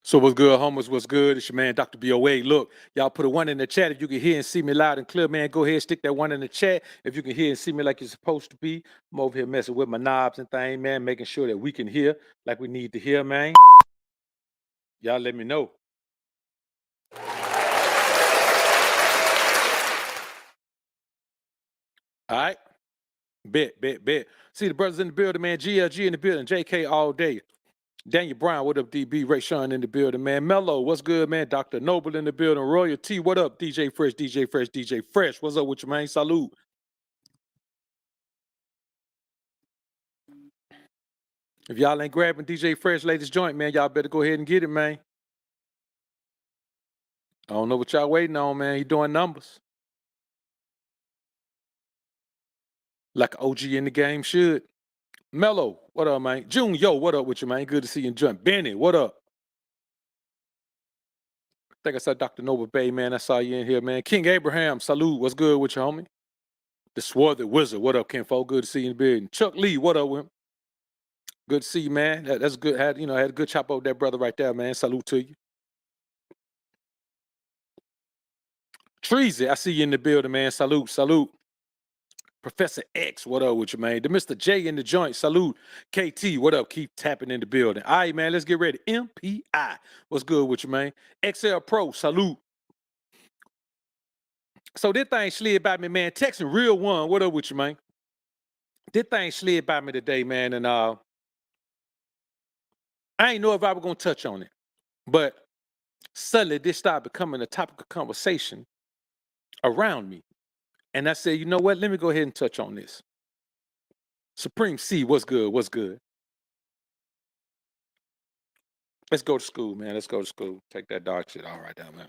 So what's good, homers? What's good? It's your man, Dr. BOA. Look, y'all put a one in the chat if you can hear and see me loud and clear, man. Go ahead, stick that one in the chat. If you can hear and see me like you're supposed to be, I'm over here messing with my knobs and things, man, making sure that we can hear like we need to hear, man. Y'all let me know. All right? Bet. See the brothers in the building, man. GLG in the building. JK all day. Daniel Brown, what up, DB? Ray Sean in the building, man. Mello, what's good, man? Dr. Noble in the building. Royal T, what up? DJ Fresh. What's up with you, man? Salute. If y'all ain't grabbing DJ Fresh latest joint, man, y'all better go ahead and get it, man. I don't know what y'all waiting on, man. He doing numbers. Like an OG in the game should. Mello, what up, man? June, yo, what up with you, man? Good to see you in joint. Benny, what up? I think I saw Dr. Noble Bay, man. I saw you in here, man. King Abraham, salute. What's good with you, homie? The Swarthy Wizard, what up, Kenfo? Good to see you in the building. Chuck Lee, what up with him? Good to see you, man. That's good. Had a good chop over that brother right there, man. Salute to you. Treasy, I see you in the building, man. Salute. Professor X, what up with you, man? The Mr. J in the joint, salute. KT, what up? Keep tapping in the building. All right, man, let's get ready. MPI, what's good with you, man? XL Pro, salute. So this thing slid by me, man. Texting Real One, what up with you, man? This thing slid by me today, man, and I ain't know if I was gonna touch on it, but suddenly this started becoming a topic of conversation around me. And I said, you know what? Let me go ahead and touch on this. Supreme C, what's good? Let's go to school, man. Let's go to school. Take that dark shit all right down, man.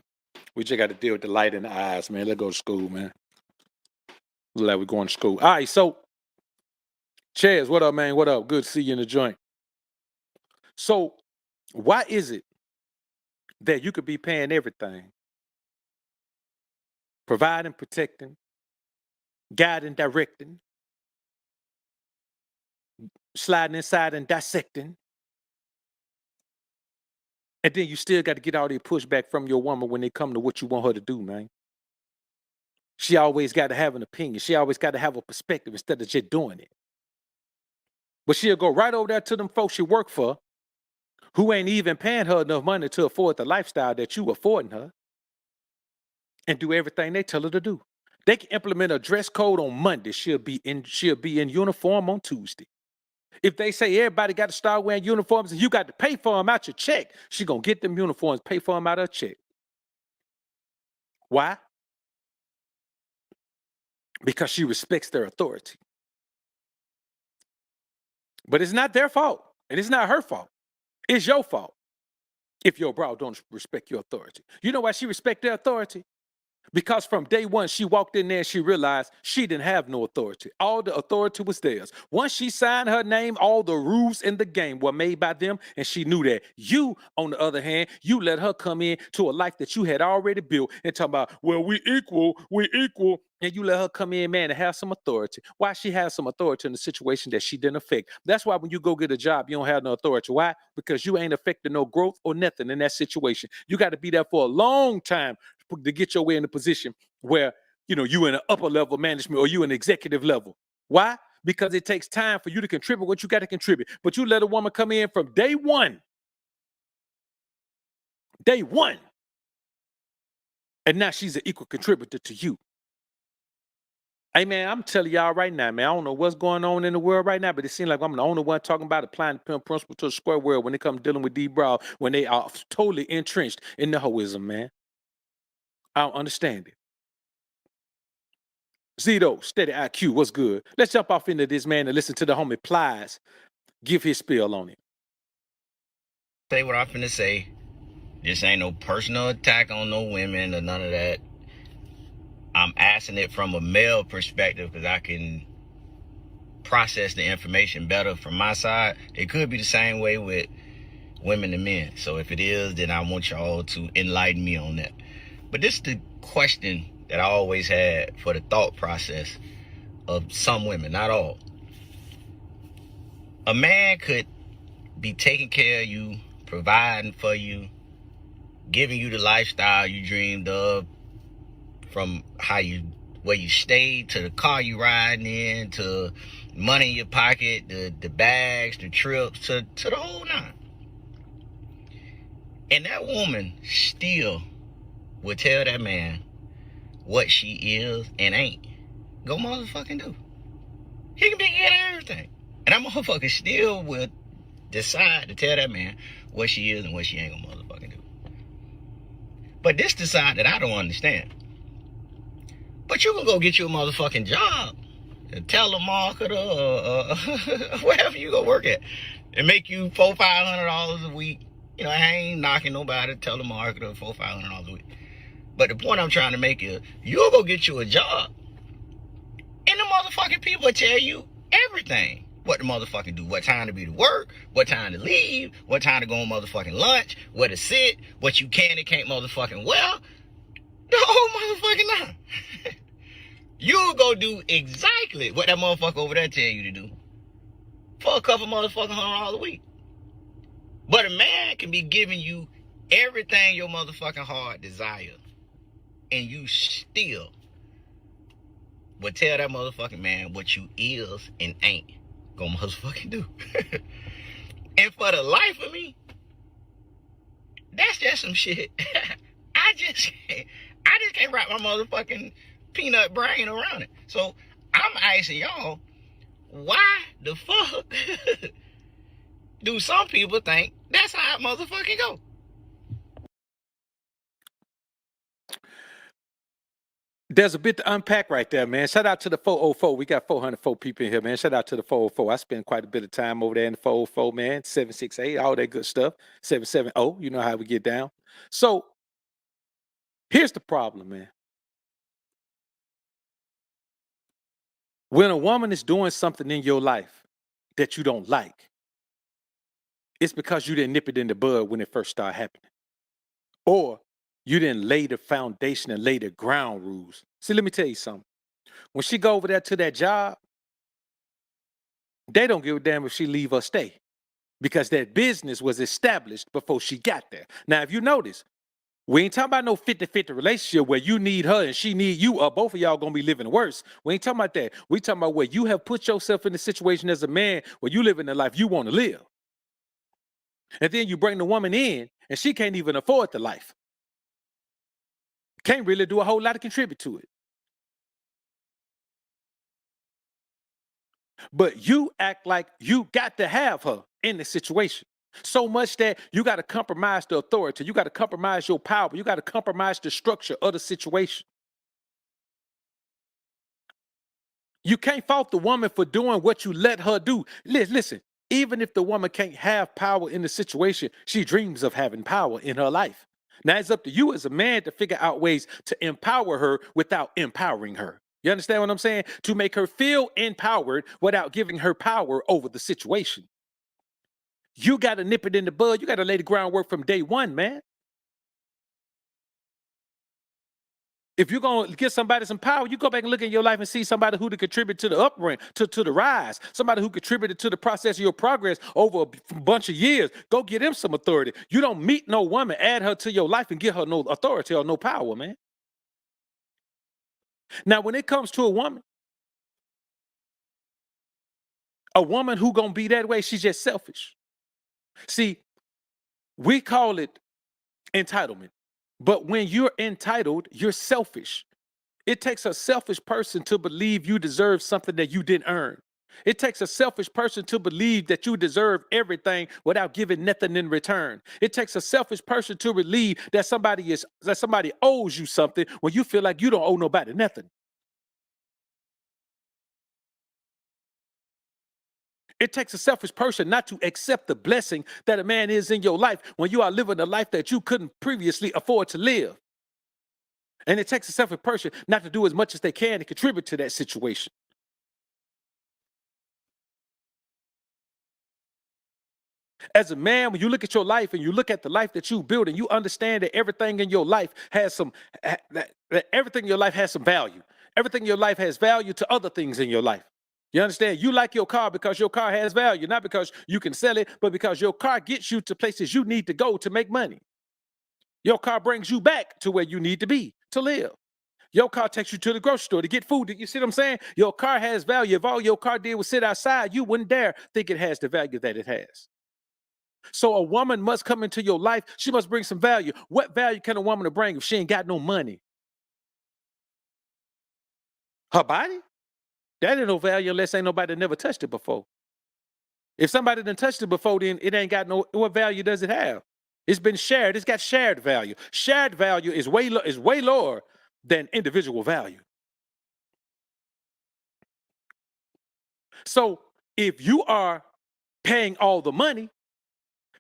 We just got to deal with the light in the eyes, man. Let's go to school, man. Look like we're going to school. All right, so Chaz, what up, man? What up? Good to see you in the joint. So why is it that you could be paying everything, providing, protecting, guiding, directing, sliding inside and dissecting, and then you still got to get all the pushback from your woman when they come to what you want her to do, man? She always got to have an opinion. She always got to have a perspective instead of just doing it. But she'll go right over there to them folks she work for who ain't even paying her enough money to afford the lifestyle that you affording her and do everything they tell her to do. They can implement a dress code on Monday. She'll be in uniform on Tuesday. If they say everybody got to start wearing uniforms and you got to pay for them out your check, she gonna get them uniforms, pay for them out her check. Why? Because she respects their authority. But it's not their fault, and it's not her fault. It's your fault if your bro don't respect your authority. You know why she respect their authority? Because from day one, she walked in there and she realized she didn't have no authority. All the authority was theirs. Once she signed her name, all the rules in the game were made by them, and she knew that. You, on the other hand, you let her come in to a life that you had already built and talk about, well, we equal, and you let her come in, man, and have some authority. Why she has some authority in the situation that she didn't affect? That's why when you go get a job, you don't have no authority. Why? Because you ain't affecting no growth or nothing in that situation. You got to be there for a long time to get your way in a position where, you in an upper level management or you in executive level. Why? Because it takes time for you to contribute what you got to contribute. But you let a woman come in from day one, and now she's an equal contributor to you. Hey, man, I'm telling y'all right now, man, I don't know what's going on in the world right now, but it seems like I'm the only one talking about applying the pimp principle to the square world when it comes to dealing with D-Broad, when they are totally entrenched in the hoism, man. I don't understand it. Zito, steady IQ, what's good? Let's jump off into this, man, and listen to the homie Plies give his spiel on it. Say what I'm finna say. This ain't no personal attack on no women or none of that. I'm asking it from a male perspective because I can process the information better from my side. It could be the same way with women and men. So if it is, then I want y'all to enlighten me on that. But this is the question that I always had for the thought process of some women, not all. A man could be taking care of you, providing for you, giving you the lifestyle you dreamed of, from where you stay, to the car you riding in, to money in your pocket, the bags, the trips, to the whole nine. And that woman still would tell that man what she is and ain't. Go motherfucking do. He can be getting everything. And that motherfucker still will decide to tell that man what she is and what she ain't gonna motherfucking do. But this the side that I don't understand. But you can go get you a motherfucking job, a telemarketer, or wherever you go work at, and make you $400-500 a week. You know, I ain't knocking nobody, telemarketer, $400-500 a week. But the point I'm trying to make is, you'll go get you a job, and the motherfucking people will tell you everything. What the motherfucking do, what time to be to work, what time to leave, what time to go on motherfucking lunch, where to sit, what you can and can't motherfucking wear. The whole motherfucking line. You'll go do exactly what that motherfucker over there tell you to do for a couple motherfucking $100 a week. But a man can be giving you everything your motherfucking heart desires, and you still will tell that motherfucking man what you is and ain't gonna motherfucking do. And for the life of me, that's just some shit. I just can't wrap my motherfucking peanut brain around it. So I'm asking y'all, why the fuck do some people think that's how it motherfucking go? There's a bit to unpack right there, man. Shout out to the 404. We got 404 people in here, man. Shout out to the 404. I spend quite a bit of time over there in the 404, man. 768, all that good stuff. 770, you know how we get down. So here's the problem, man. When a woman is doing something in your life that you don't like, it's because you didn't nip it in the bud when it first started happening. Or you didn't lay the foundation and lay the ground rules. See, let me tell you something. When she go over there to that job, they don't give a damn if she leave or stay, because that business was established before she got there. Now, if you notice, we ain't talking about no 50-50 relationship where you need her and she need you, or both of y'all gonna be living worse. We ain't talking about that. We talking about where you have put yourself in the situation as a man where you live in the life you want to live. And then you bring the woman in and she can't even afford the life. Can't really do a whole lot to contribute to it. But you act like you got to have her in the situation. So much that you got to compromise the authority. You got to compromise your power. You got to compromise the structure of the situation. You can't fault the woman for doing what you let her do. Listen, even if the woman can't have power in the situation, she dreams of having power in her life. Now it's up to you as a man to figure out ways to empower her without empowering her. You understand what I'm saying? To make her feel empowered without giving her power over the situation. You got to nip it in the bud. You got to lay the groundwork from day one, man. If you're going to give somebody some power, you go back and look in your life and see somebody who to contribute to the upbringing, to the rise, somebody who contributed to the process of your progress over a bunch of years. Go get them some authority. You don't meet no woman, add her to your life and give her no authority or no power, man. Now, when it comes to a woman who going to be that way, she's just selfish. See, we call it entitlement. But when you're entitled, you're selfish. It takes a selfish person to believe you deserve something that you didn't earn. It takes a selfish person to believe that you deserve everything without giving nothing in return. It takes a selfish person to believe that somebody owes you something when you feel like you don't owe nobody nothing. It takes a selfish person not to accept the blessing that a man is in your life when you are living a life that you couldn't previously afford to live. And it takes a selfish person not to do as much as they can to contribute to that situation. As a man, when you look at your life and you look at the life that you build and you understand that everything in your life has some everything in your life has some value. Everything in your life has value to other things in your life. You understand? You like your car because your car has value, not because you can sell it, but because your car gets you to places you need to go to make money. Your car brings you back to where you need to be to live. Your car takes you to the grocery store to get food. You see what I'm saying? Your car has value. If all your car did was sit outside, you wouldn't dare think it has the value that it has. So a woman must come into your life. She must bring some value. What value can a woman bring if she ain't got no money? Her body? That ain't no value unless ain't nobody never touched it before. If somebody done touched it before, then it ain't got no, what value does it have? It's been shared. It's got shared value. Shared value is way lower than individual value. So if you are paying all the money,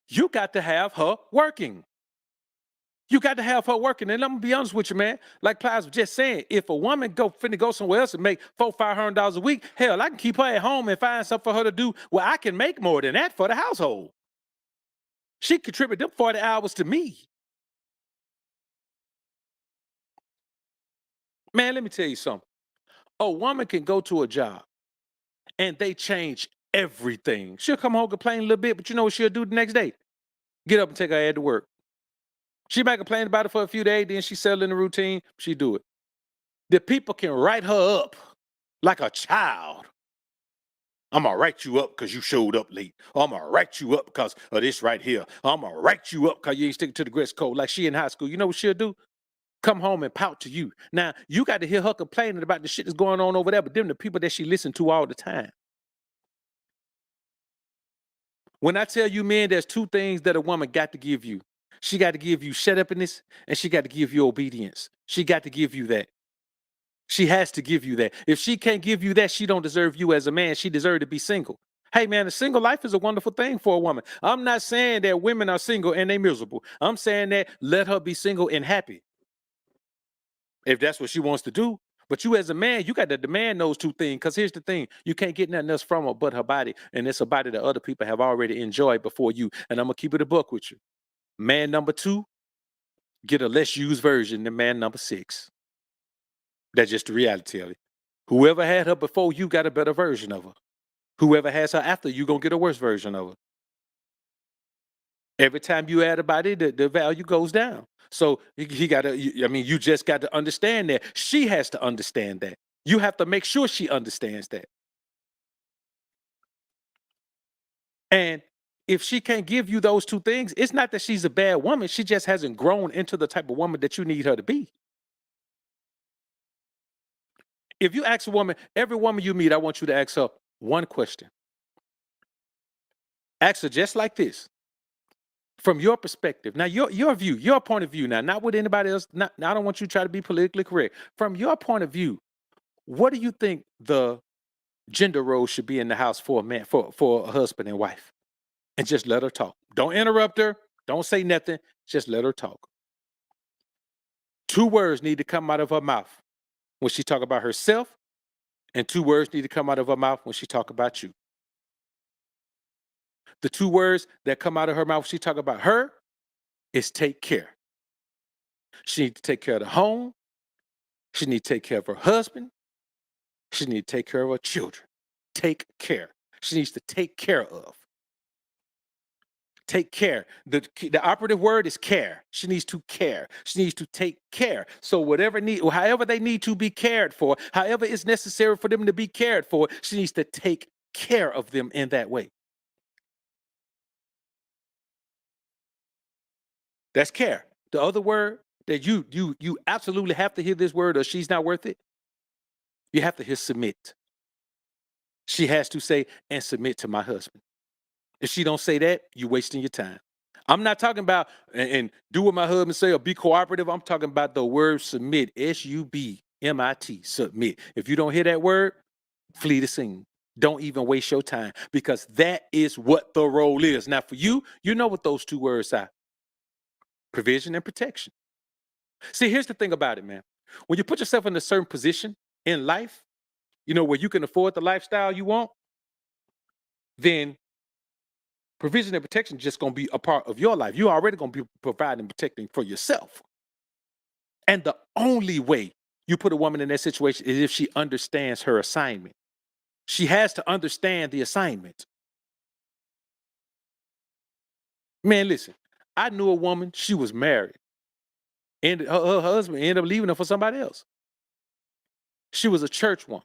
you got to have her working. You got to have her working. And I'm gonna be honest with you, man. Like Plies was just saying, if a woman finna go somewhere else and make $400-500 a week, hell, I can keep her at home and find something for her to do where I can make more than that for the household. She contribute them 40 hours to me. Man, let me tell you something. A woman can go to a job and they change everything. She'll come home, complain a little bit, but you know what she'll do the next day? Get up and take her ass to work. She might complain about it for a few days, then she settle in the routine, she do it. The people can write her up like a child. I'm gonna write you up because you showed up late. Or I'm gonna write you up because of this right here. Or I'm gonna write you up because you ain't sticking to the dress code like she in high school. You know what she'll do? Come home and pout to you. Now, you got to hear her complaining about the shit that's going on over there, but them the people that she listen to all the time. When I tell you, men, there's two things that a woman got to give you. She got to give you shut upness and she got to give you obedience. She got to give you that. She has to give you that. If she can't give you that, she don't deserve you as a man. She deserves to be single. Hey, man, a single life is a wonderful thing for a woman. I'm not saying that women are single and they miserable. I'm saying that let her be single and happy. If that's what she wants to do. But you as a man, you got to demand those two things. Because here's the thing. You can't get nothing else from her but her body. And it's a body that other people have already enjoyed before you. And I'm going to keep it a buck with you. Man number 2, get a less used version than man number 6. That's just the reality of it. Whoever had her before you got a better version of her. Whoever has her after you going to get a worse version of her. Every time you add a body, the value goes down. So he got to, you just got to understand that. She has to understand that. You have to make sure she understands that. And if she can't give you those two things, it's not that she's a bad woman. She just hasn't grown into the type of woman that you need her to be. If you ask a woman, every woman you meet, I want you to ask her one question. Ask her just like this. From your perspective, now your view, your point of view, now not with anybody else. I don't want you to try to be politically correct. From your point of view, what do you think the gender role should be in the house for a man, for a husband and wife? And just let her talk. Don't interrupt her. Don't say nothing. Just let her talk. 2 words need to come out of her mouth when she talk about herself, and 2 words need to come out of her mouth when she talk about you. The 2 words that come out of her mouth when she talk about her is take care. She needs to take care of the home. She needs to take care of her husband. She needs to take care of her children. Take care. She needs to take care of. Take care. The operative word is care. She needs to care. She needs to take care. So however they need to be cared for, however it's necessary for them to be cared for, she needs to take care of them in that way. That's care. The other word that you absolutely have to hear this word or she's not worth it. You have to hear submit. She has to say, and submit to my husband. If she don't say that, you're wasting your time. I'm not talking about and do what my husband say or be cooperative. I'm talking about the word submit. SUBMIT. Submit. If you don't hear that word, flee the scene. Don't even waste your time because that is what the role is. Now for you, you know what those 2 words are. Provision and protection. See, here's the thing about it, man. When you put yourself in a certain position in life, where you can afford the lifestyle you want, then provision and protection is just going to be a part of your life. You're already going to be providing and protecting for yourself. And the only way you put a woman in that situation is if she understands her assignment. She has to understand the assignment. Man, listen, I knew a woman, she was married. And her husband ended up leaving her for somebody else. She was a church woman.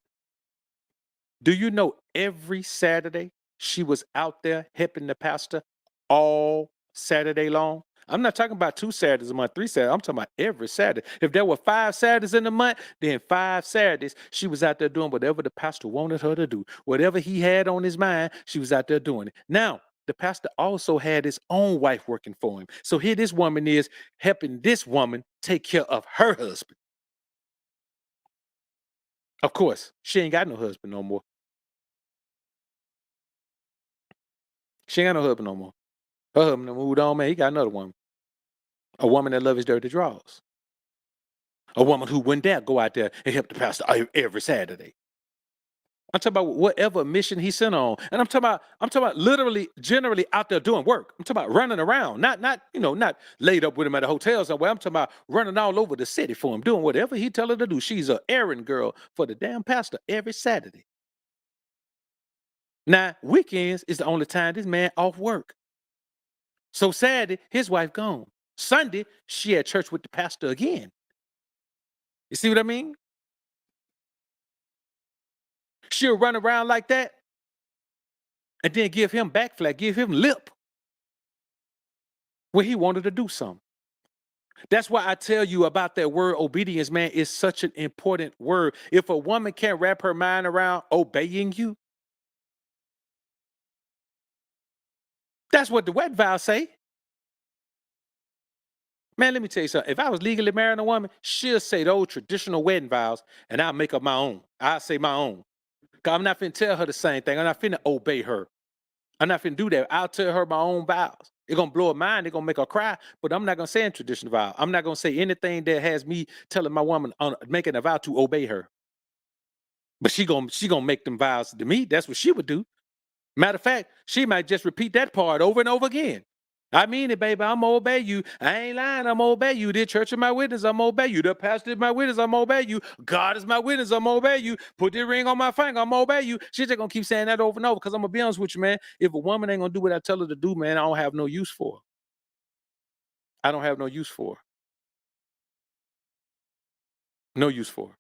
Do you know every Saturday she was out there helping the pastor all Saturday long? I'm not talking about 2 Saturdays a month, 3 Saturdays. I'm talking about every Saturday. If there were 5 Saturdays in the month, then 5 Saturdays she was out there doing whatever the pastor wanted her to do. Whatever he had on his mind, she was out there doing it. Now, the pastor also had his own wife working for him. So here this woman is helping this woman take care of her husband. Of course, she ain't got no husband no more. She ain't got no husband no more. Her husband done moved on, man. He got another woman. A woman that loves his dirty drawers. A woman who wouldn't dare go out there and help the pastor every Saturday. I'm talking about whatever mission he sent on. And I'm talking about literally, generally out there doing work. I'm talking about running around, not laid up with him at a hotel somewhere. I'm talking about running all over the city for him, doing whatever he tell her to do. She's an errand girl for the damn pastor every Saturday. Now, weekends is the only time this man off work. So Saturday, his wife gone. Sunday, she at church with the pastor again. You see what I mean? She'll run around like that and then give him back flat, give him lip when he wanted to do something. That's why I tell you about that word obedience, man. It's such an important word. If a woman can't wrap her mind around obeying you, that's what the wedding vows say. Man, let me tell you something. If I was legally marrying a woman, she'll say those traditional wedding vows, and I'll make up my own. I'll say my own. Because I'm not finna tell her the same thing. I'm not finna obey her. I'm not finna do that. I'll tell her my own vows. It's gonna blow her mind. It's gonna make her cry. But I'm not gonna say in traditional vow. I'm not gonna say anything that has me telling my woman making a vow to obey her. But she gonna make them vows to me. That's what she would do. Matter of fact, she might just repeat that part over and over again. I mean it, baby. I'm gonna obey you. I ain't lying. I'm gonna obey you. The church is my witness. I'm gonna obey you. The pastor is my witness. I'm gonna obey you. God is my witness. I'm gonna obey you. Put the ring on my finger. I'm gonna obey you. She's just gonna keep saying that over and over. Because I'm gonna be honest with you, man. If a woman ain't gonna do what I tell her to do, man, I don't have no use for her. I don't have no use for her. No use for her.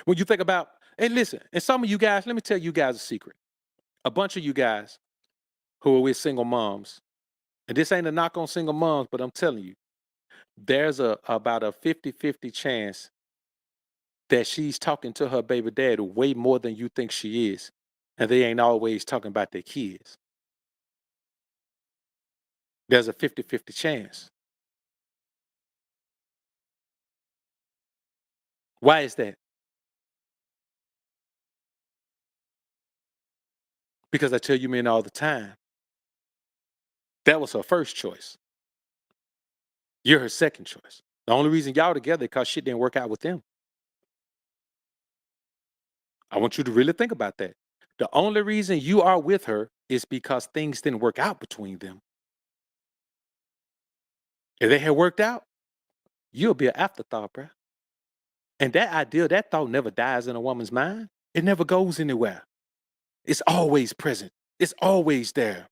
When you think about, and listen, and some of you guys, let me tell you guys a secret. A bunch of you guys who are with single moms, and this ain't a knock on single moms, but I'm telling you, there's about a 50-50 chance that she's talking to her baby dad way more than you think she is. And they ain't always talking about their kids. There's a 50-50 chance. Why is that? Because I tell you men all the time, that was her first choice. You're her second choice. The only reason y'all together because shit didn't work out with them. I want you to really think about that. The only reason you are with her is because things didn't work out between them. If they had worked out, you'll be an afterthought, bruh. And that idea, that thought never dies in a woman's mind. It never goes anywhere. It's always present. It's always there.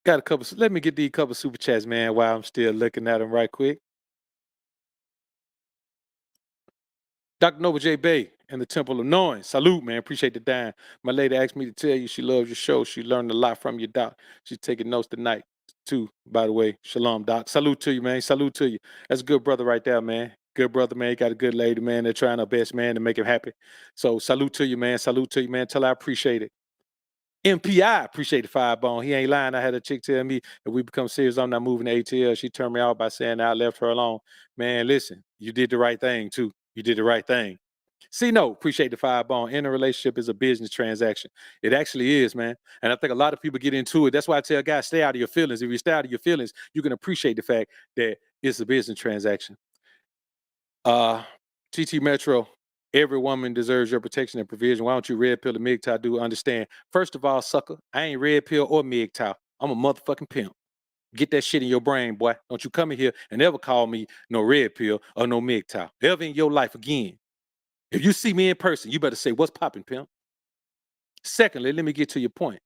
Got a couple. Let me get these couple super chats, man, while I'm still looking at them right quick. Dr. Nova J. Bay and the Temple of Knowing. Salute, man. Appreciate the dime. My lady asked me to tell you she loves your show. She learned a lot from you, Doc. She's taking notes tonight, too, by the way. Shalom, Doc. Salute to you, man. Salute to you. That's a good brother right there, man. Good brother, man. You got a good lady, man. They're trying her best, man, to make him happy. So salute to you, man. Salute to you, man. Tell her I appreciate it. MPI, appreciate the 5 bone. He ain't lying. I had a chick tell me if we become serious, I'm not moving to ATL. She turned me out by saying I left her alone. Man, listen, you did the right thing, too. You did the right thing. See, no, appreciate the 5 bone. In a relationship is a business transaction. It actually is, man. And I think a lot of people get into it. That's why I tell guys, stay out of your feelings. If you stay out of your feelings, you can appreciate the fact that it's a business transaction. TT Metro, every woman deserves your protection and provision. Why don't you red pill and MGTOW do understand? First of all, sucker, I ain't red pill or MGTOW. I'm a motherfucking pimp. Get that shit in your brain, boy. Don't you come in here and ever call me no red pill or no MGTOW. Ever in your life again. If you see me in person, you better say, "What's popping, pimp?" Secondly, let me get to your point.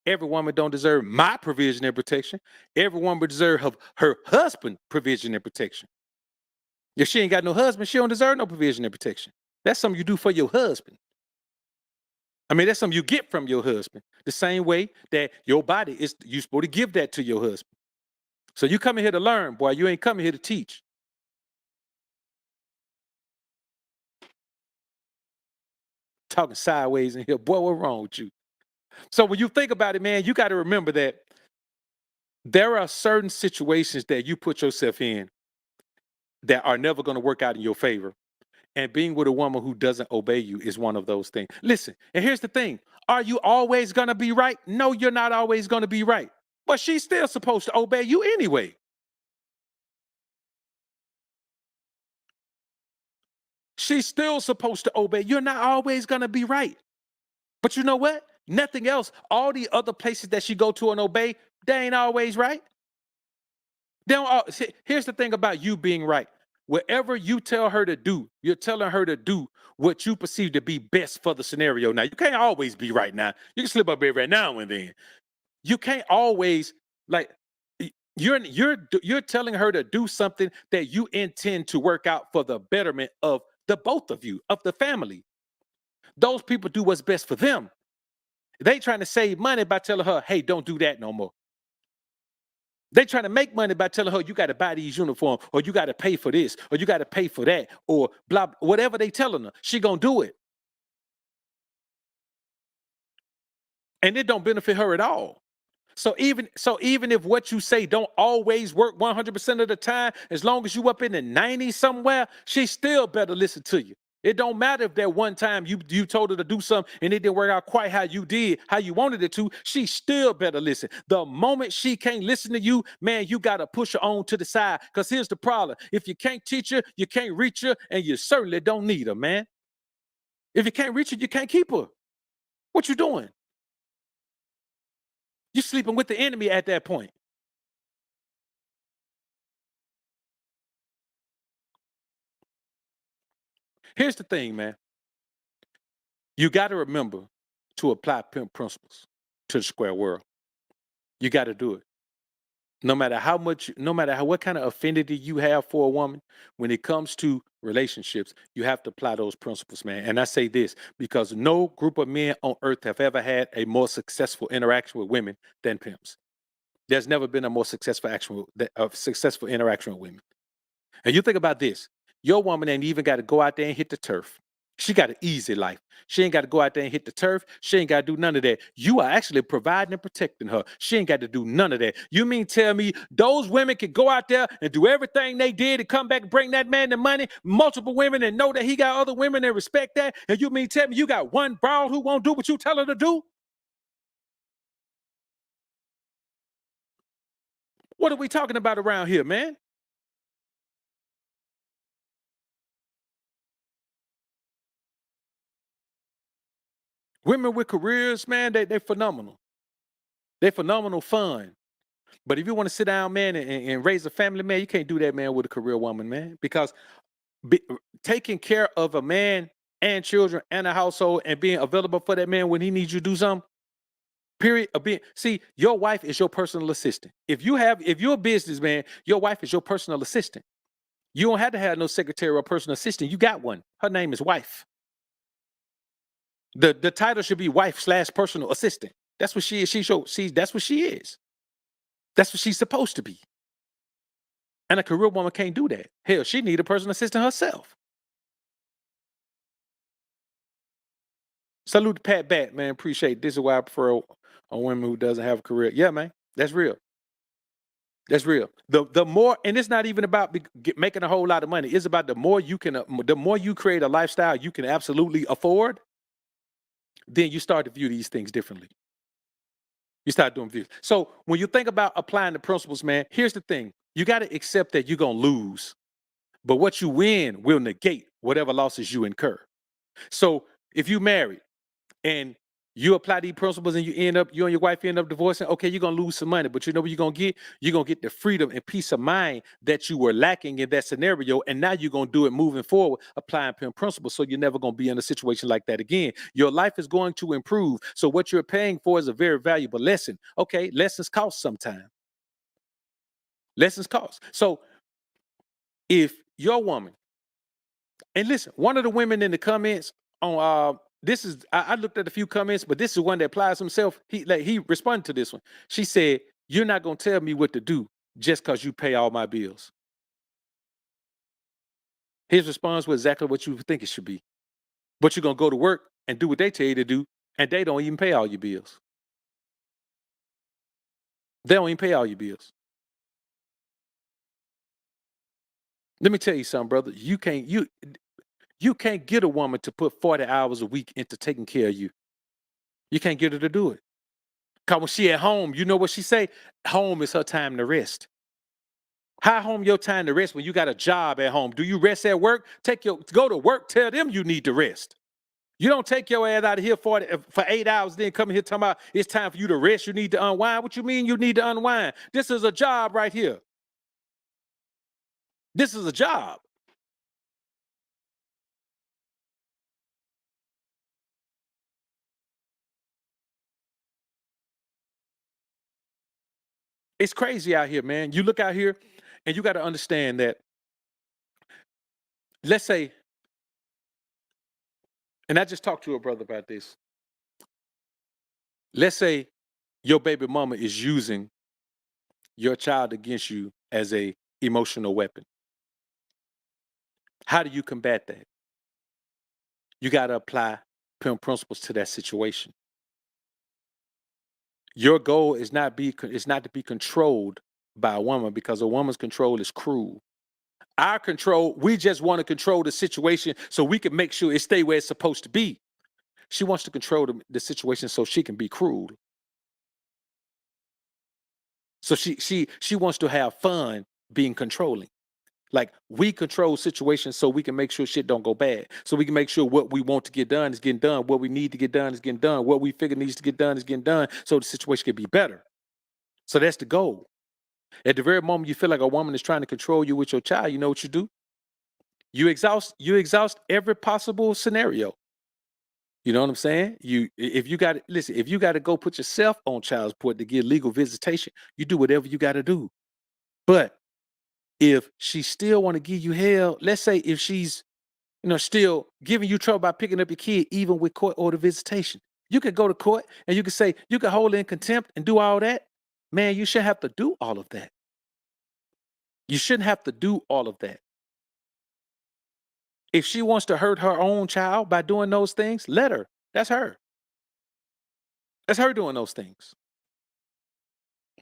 Every woman don't deserve my provision and protection. Every woman deserve her husband provision and protection. If she ain't got no husband, she don't deserve no provision and protection. That's something you do for your husband. I mean, that's something you get from your husband. The same way that your body is, you supposed to give that to your husband. So you coming here to learn, boy. You ain't coming here to teach. Talking sideways in here, boy. What's wrong with you? So when you think about it, man, you got to remember that there are certain situations that you put yourself in that are never going to work out in your favor. And being with a woman who doesn't obey you is one of those things. Listen, and here's the thing. Are you always going to be right? No, you're not always going to be right. But she's still supposed to obey you anyway. She's still supposed to obey. You're not always going to be right. But you know what? Nothing else. All the other places that she go to and obey, they ain't always right. They don't. Here's the thing about you being right. Whatever you tell her to do, you're telling her to do what you perceive to be best for the scenario. Now, you can't always be right now. You can slip up every now and then. You can't always, like, you're telling her to do something that you intend to work out for the betterment of the both of you, of the family. Those people do what's best for them. They trying to save money by telling her, "Hey, don't do that no more." They trying to make money by telling her, "You got to buy these uniforms, or you got to pay for this, or you got to pay for that, or blah, whatever they telling her, she gonna do it. And it don't benefit her at all. So even if what you say don't always work 100% of the time, as long as you up in the 90s somewhere, she still better listen to you. It don't matter if that one time you told her to do something and it didn't work out quite how you did, how you wanted it to, she still better listen. The moment she can't listen to you, man, you got to push her on to the side. Because here's the problem. If you can't teach her, you can't reach her, and you certainly don't need her, man. If you can't reach her, you can't keep her. What you doing? You sleeping with the enemy at that point. Here's the thing, man. You got to remember to apply pimp principles to the square world. You got to do it. No matter how much, no matter what kind of affinity you have for a woman, when it comes to relationships, you have to apply those principles, man. And I say this because no group of men on earth have ever had a more successful interaction with women than pimps. There's never been a more successful interaction with women. And you think about this: your woman ain't even got to go out there and hit the turf. She got an easy life. She ain't got to go out there and hit the turf. She ain't got to do none of that. You are actually providing and protecting her. She ain't got to do none of that. You mean tell me those women can go out there and do everything they did and come back and bring that man the money, multiple women, and know that he got other women and respect that? And you mean tell me you got one broad who won't do what you tell her to do? What are we talking about around here, man? Women with careers, man, they phenomenal. They're phenomenal fun. But if you want to sit down, man, and raise a family, man, you can't do that, man, with a career woman, man. Because be, taking care of a man and children and a household and being available for that man when he needs you to do something, period. See, your wife is your personal assistant. If you're a businessman, your wife is your personal assistant. You don't have to have no secretary or personal assistant. You got one. Her name is wife. The title should be wife/personal assistant. That's what she is. That's what she is. That's what she's supposed to be. And a career woman can't do that. Hell, she need a personal assistant herself. Salute to Pat Bat, man. Appreciate it. This is why I prefer a woman who doesn't have a career. Yeah, man. That's real. That's real. The more, and it's not even about making a whole lot of money. It's about the more you create a lifestyle you can absolutely afford, then you start to view these things differently. You start doing views. So when you think about applying the principles, man, here's the thing. You got to accept that you're going to lose, but what you win will negate whatever losses you incur. So if you married and You apply these principles and you and your wife end up divorcing. Okay, you're gonna lose some money, but you know what you're gonna get? You're gonna get the freedom and peace of mind that you were lacking in that scenario. And now you're gonna do it moving forward, applying Pimp principles. So you're never gonna be in a situation like that again. Your life is going to improve. So what you're paying for is a very valuable lesson. Okay, lessons cost sometime. Lessons cost. So if your woman, and listen, one of the women in the comments on this is I looked at a few comments, but this is one that applies himself. He responded to this one. She said, "You're not gonna tell me what to do just because you pay all my bills." His response was exactly what you think it should be. But you're gonna go to work and do what they tell you to do, and they don't even pay all your bills. They don't even pay all your bills. Let me tell you something, brother. You can't get a woman to put 40 hours a week into taking care of you. You can't get her to do it. Cause when she at home, you know what she say? Home is her time to rest. How home your time to rest when you got a job at home? Do you rest at work? Go to work. Tell them you need to rest. You don't take your ass out of here for 8 hours, then come here talking about it's time for you to rest. You need to unwind. What you mean you need to unwind? This is a job right here. This is a job. It's crazy out here, man. You look out here and you got to understand that, let's say, and I just talked to a brother about this. Let's say your baby mama is using your child against you as a emotional weapon. How do you combat that? You got to apply Pimp principles to that situation. Your goal is not to be controlled by a woman, because a woman's control is cruel. Our control, we just want to control the situation so we can make sure it stay where it's supposed to be. She wants to control the situation so she can be cruel. So she wants to have fun being controlling. Like, we control situations so we can make sure shit don't go bad. So we can make sure what we want to get done is getting done. What we need to get done is getting done. What we figure needs to get done is getting done so the situation can be better. So that's the goal. At the very moment you feel like a woman is trying to control you with your child, you know what you do? You exhaust every possible scenario. You know what I'm saying? If you got to listen, if you got to go put yourself on child support to get legal visitation, you do whatever you got to do. But if she still want to give you hell, let's say if she's still giving you trouble by picking up your kid, even with court order visitation, you could go to court and you could say you could hold her in contempt and do all that. Man, you shouldn't have to do all of that. You shouldn't have to do all of that. If she wants to hurt her own child by doing those things, let her. That's her. That's her doing those things.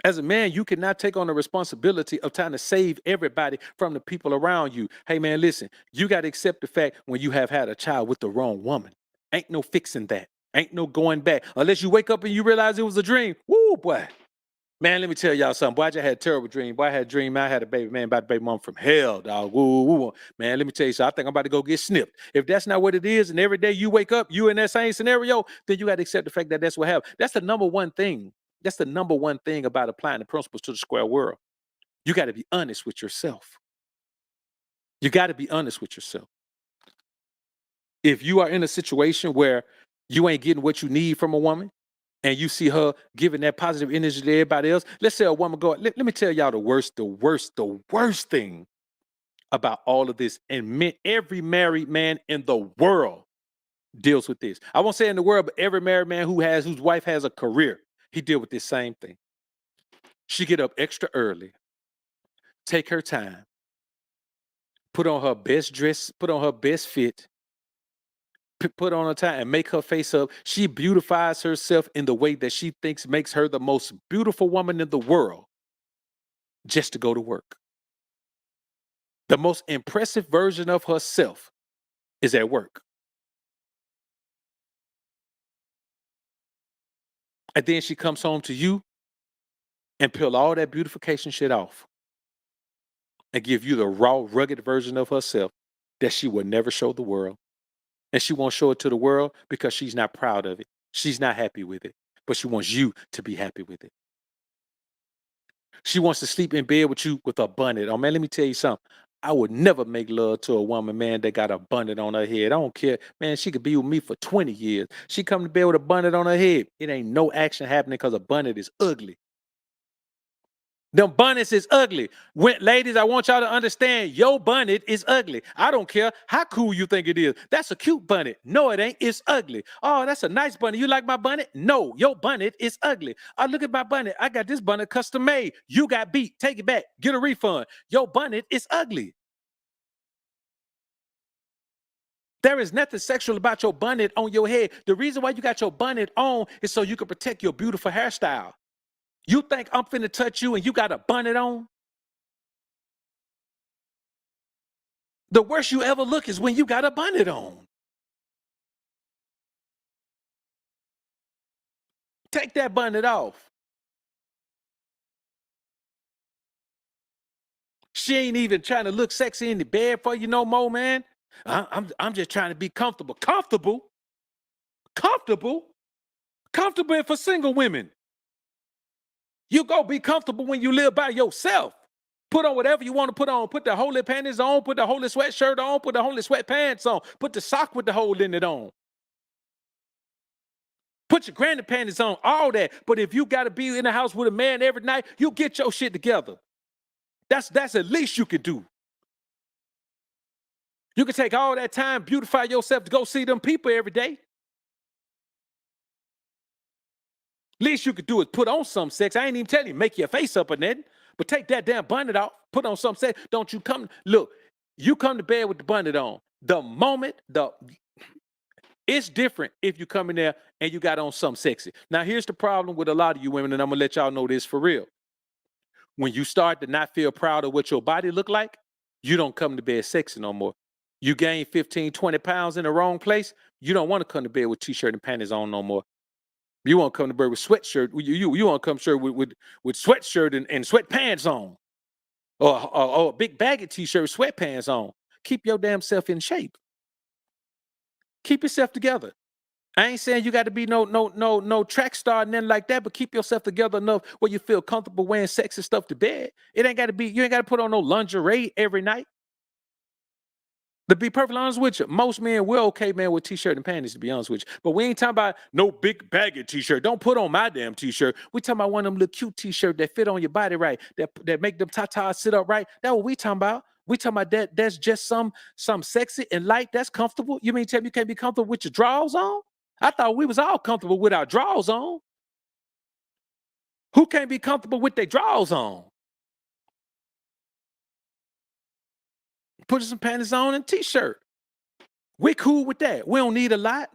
As a man, you cannot take on the responsibility of trying to save everybody from the people around you. Hey, man, listen, you got to accept the fact when you have had a child with the wrong woman. Ain't no fixing that. Ain't no going back. Unless you wake up and you realize it was a dream. Woo, boy. Man, let me tell y'all something. Boy, I just had a terrible dream. Boy, I had a dream. I had a baby, man, about a baby mom from hell, dog. Woo, woo, woo. Man, let me tell you something. I think I'm about to go get snipped. If that's not what it is, and every day you wake up, you in that same scenario, then you got to accept the fact that that's what happened. That's the number one thing. That's the number one thing about applying the principles to the square world. You got to be honest with yourself. You got to be honest with yourself. If you are in a situation where you ain't getting what you need from a woman, and you see her giving that positive energy to everybody else, let's say a woman let me tell y'all the worst thing about all of this. And every married man in the world deals with this. I won't say in the world, but every married man whose wife has a career, he deal with this same thing. She get up extra early, take her time, put on her best dress, put on her best fit, put on her tie and make her face up. She beautifies herself in the way that she thinks makes her the most beautiful woman in the world, just to go to work. The most impressive version of herself is at work. And then she comes home to you and peel all that beautification shit off and give you the raw, rugged version of herself that she will never show the world. And she won't show it to the world because she's not proud of it. She's not happy with it, but she wants you to be happy with it. She wants to sleep in bed with you with a bonnet. Oh man, let me tell you something. I would never make love to a woman, man, that got a bonnet on her head. I don't care. Man, she could be with me for 20 years. She come to bed with a bonnet on her head. It ain't no action happening because a bonnet is ugly. Them bonnets is ugly. Ladies, I want y'all to understand your bonnet is ugly. I don't care how cool you think it is. That's a cute bonnet. No, it ain't. It's ugly. Oh, that's a nice bonnet. You like my bonnet? No, your bonnet is ugly. Oh, look at my bonnet. I got this bonnet custom made. You got beat. Take it back. Get a refund. Your bonnet is ugly. There is nothing sexual about your bonnet on your head. The reason why you got your bonnet on is so you can protect your beautiful hairstyle. You think I'm finna touch you and you got a bonnet on? The worst you ever look is when you got a bonnet on. Take that bonnet off. She ain't even trying to look sexy in the bed for you no more, man. I'm just trying to be comfortable. Comfortable? Comfortable? Comfortable for single women. You go be comfortable when you live by yourself. Put on whatever you want to put on. Put the holy panties on. Put the holy sweatshirt on. Put the holy sweatpants on. Put the sock with the hole in it on. Put your granny panties on. All that. But if you got to be in the house with a man every night, you get your shit together. That's at least you could do. You can take all that time, beautify yourself to go see them people every day. Least you could do is put on some sex. I ain't even telling you, make your face up or nothing. But take that damn bonnet off, put on some sex. Don't you come, look, you come to bed with the bonnet on. The moment, it's different if you come in there and you got on something sexy. Now, here's the problem with a lot of you women, and I'm going to let y'all know this for real. When you start to not feel proud of what your body look like, you don't come to bed sexy no more. You gain 15, 20 pounds in the wrong place, you don't want to come to bed with t-shirt and panties on no more. You want to come to bed with sweatshirt. You want to come shirt with sweatshirt and sweatpants on, or a big baggy t-shirt, sweatpants on. Keep your damn self in shape. Keep yourself together. I ain't saying you got to be no track star and nothing like that, but keep yourself together enough where you feel comfortable wearing sexy stuff to bed. It ain't got to be. You ain't got to put on no lingerie every night. To be perfectly honest with you, most men will okay, man, with t-shirt and panties, to be honest with you. But we ain't talking about no big baggy t-shirt. Don't put on my damn t-shirt. We talking about one of them little cute t-shirts that fit on your body right, that make them tatas sit up right. That's what we talking about. We talking about that. That's just some sexy and light. That's comfortable. You mean tell me you can't be comfortable with your drawers on? I thought we was all comfortable with our drawers on. Who can't be comfortable with their drawers on? Put some panties on and t-shirt. We cool with that. We don't need a lot.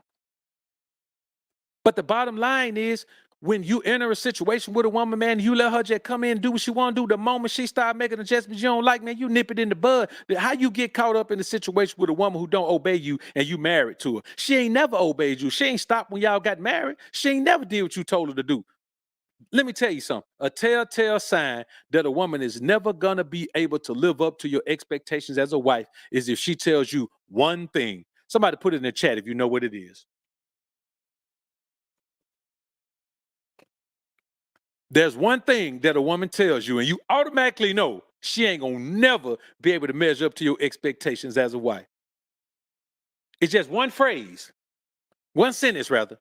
But the bottom line is, when you enter a situation with a woman, man, you let her just come in and do what she want to do. The moment she start making adjustments you don't like, man, you nip it in the bud. How you get caught up in a situation with a woman who don't obey you and you married to her? She ain't never obeyed you. She ain't stopped when y'all got married. She ain't never did what you told her to do. Let me tell you something. A telltale sign that a woman is never going to be able to live up to your expectations as a wife is if she tells you one thing. Somebody put it in the chat if you know what it is. There's one thing that a woman tells you, and you automatically know she ain't going to never be able to measure up to your expectations as a wife. It's just one phrase, one sentence, rather.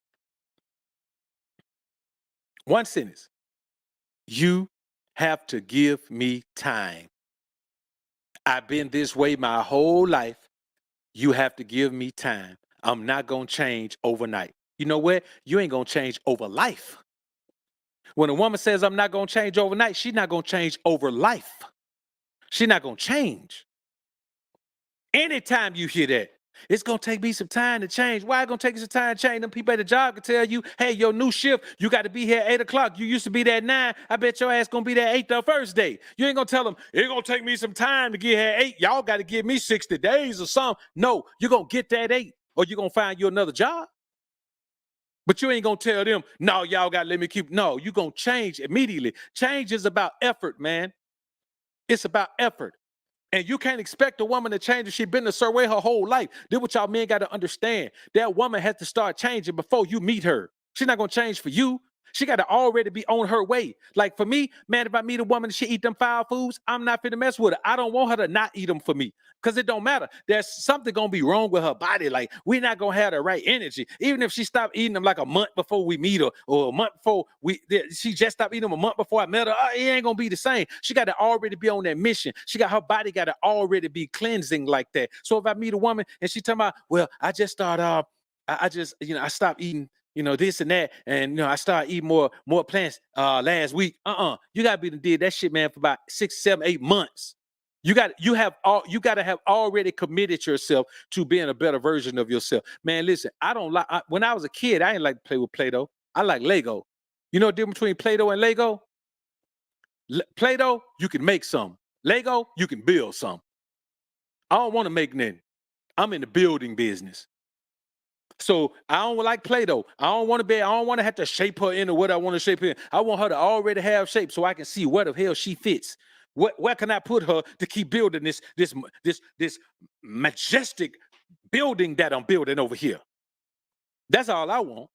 One sentence. You have to give me time. I've been this way my whole life. You have to give me time. I'm not going to change overnight. You know what? You ain't going to change over life. When a woman says I'm not going to change overnight, she's not going to change over life. She's not going to change. Anytime you hear that, it's going to take me some time to change. Why it's going to take you some time to change? Them people at the job can tell you, hey, your new shift, you got to be here at 8 o'clock. You used to be there at 9. I bet your ass going to be there at 8 the first day. You ain't going to tell them, it's going to take me some time to get here at 8. Y'all got to give me 60 days or something. No, you're going to get that 8 or you're going to find you another job. But you ain't going to tell them, no, y'all got to let me keep. No, you're going to change immediately. Change is about effort, man. It's about effort. And you can't expect a woman to change if she's been a certain way her whole life. This what y'all men got to understand. That woman has to start changing before you meet her. She's not gonna change for you. She got to already be on her way. Like for me, man, if I meet a woman and she eat them foul foods, I'm not finna mess with her. I don't want her to not eat them for me. Because it don't matter. There's something gonna be wrong with her body. Like we're not gonna have the right energy. Even if she stopped eating them like a month before we meet her, or a month before she just stopped eating them a month before I met her, it ain't gonna be the same. She got to already be on that mission. Her body got to already be cleansing like that. So if I meet a woman and she talking about, well, I just started I just, I stopped eating, this and that, and I started eating more plants last week. You gotta be did that shit, man, for about 6, 7, 8 months. You got to have already committed yourself to being a better version of yourself. Man, listen, I don't like when I was a kid, I didn't like to play with Play-Doh. I like Lego. You know the difference between Play-Doh and Lego? Play-Doh, you can make some. Lego, you can build some. I don't want to make nothing. I'm in the building business. So I don't like Play-Doh. I don't want to have to shape her into what I want to shape her in. I want her to already have shape so I can see where the hell she fits. Where can I put her to keep building this majestic building that I'm building over here? That's all I want.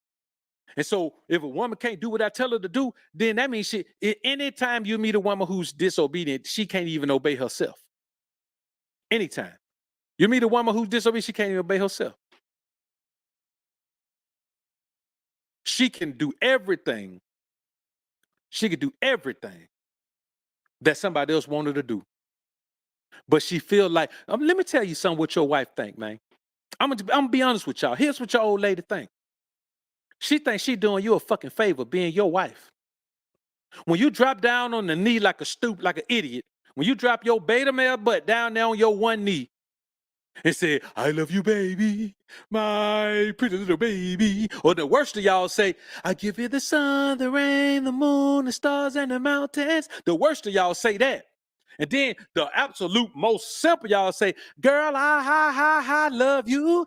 And so if a woman can't do what I tell her to do, then that means anytime you meet a woman who's disobedient, she can't even obey herself. Anytime. You meet a woman who's disobedient, she can't even obey herself. She can do everything. She could do everything that somebody else wanted to do. But she feel like, let me tell you something what your wife think, man. I'm gonna be honest with y'all. Here's what your old lady think. She thinks she doing you a fucking favor being your wife. When you drop down on the knee like an idiot, when you drop your beta male butt down there on your one knee and say, I love you, baby, my pretty little baby. Or the worst of y'all say, I give you the sun, the rain, the moon, the stars, and the mountains. The worst of y'all say that. And then the absolute most simple y'all say, girl, I love you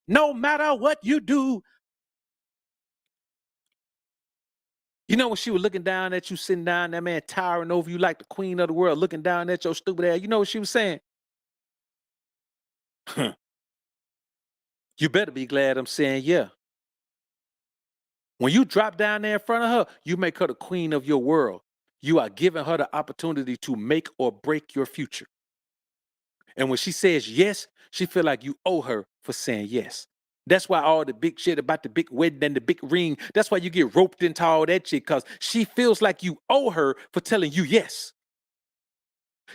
no matter what you do. You know when she was looking down at you, sitting down, that man towering over you like the queen of the world, looking down at your stupid ass, you know what she was saying? You better be glad I'm saying yeah. When you drop down there in front of her, you make her the queen of your world. You are giving her the opportunity to make or break your future. And when she says yes, she feel like you owe her for saying yes. That's why all the big shit about the big wedding and the big ring, that's why you get roped into all that shit, because she feels like you owe her for telling you yes.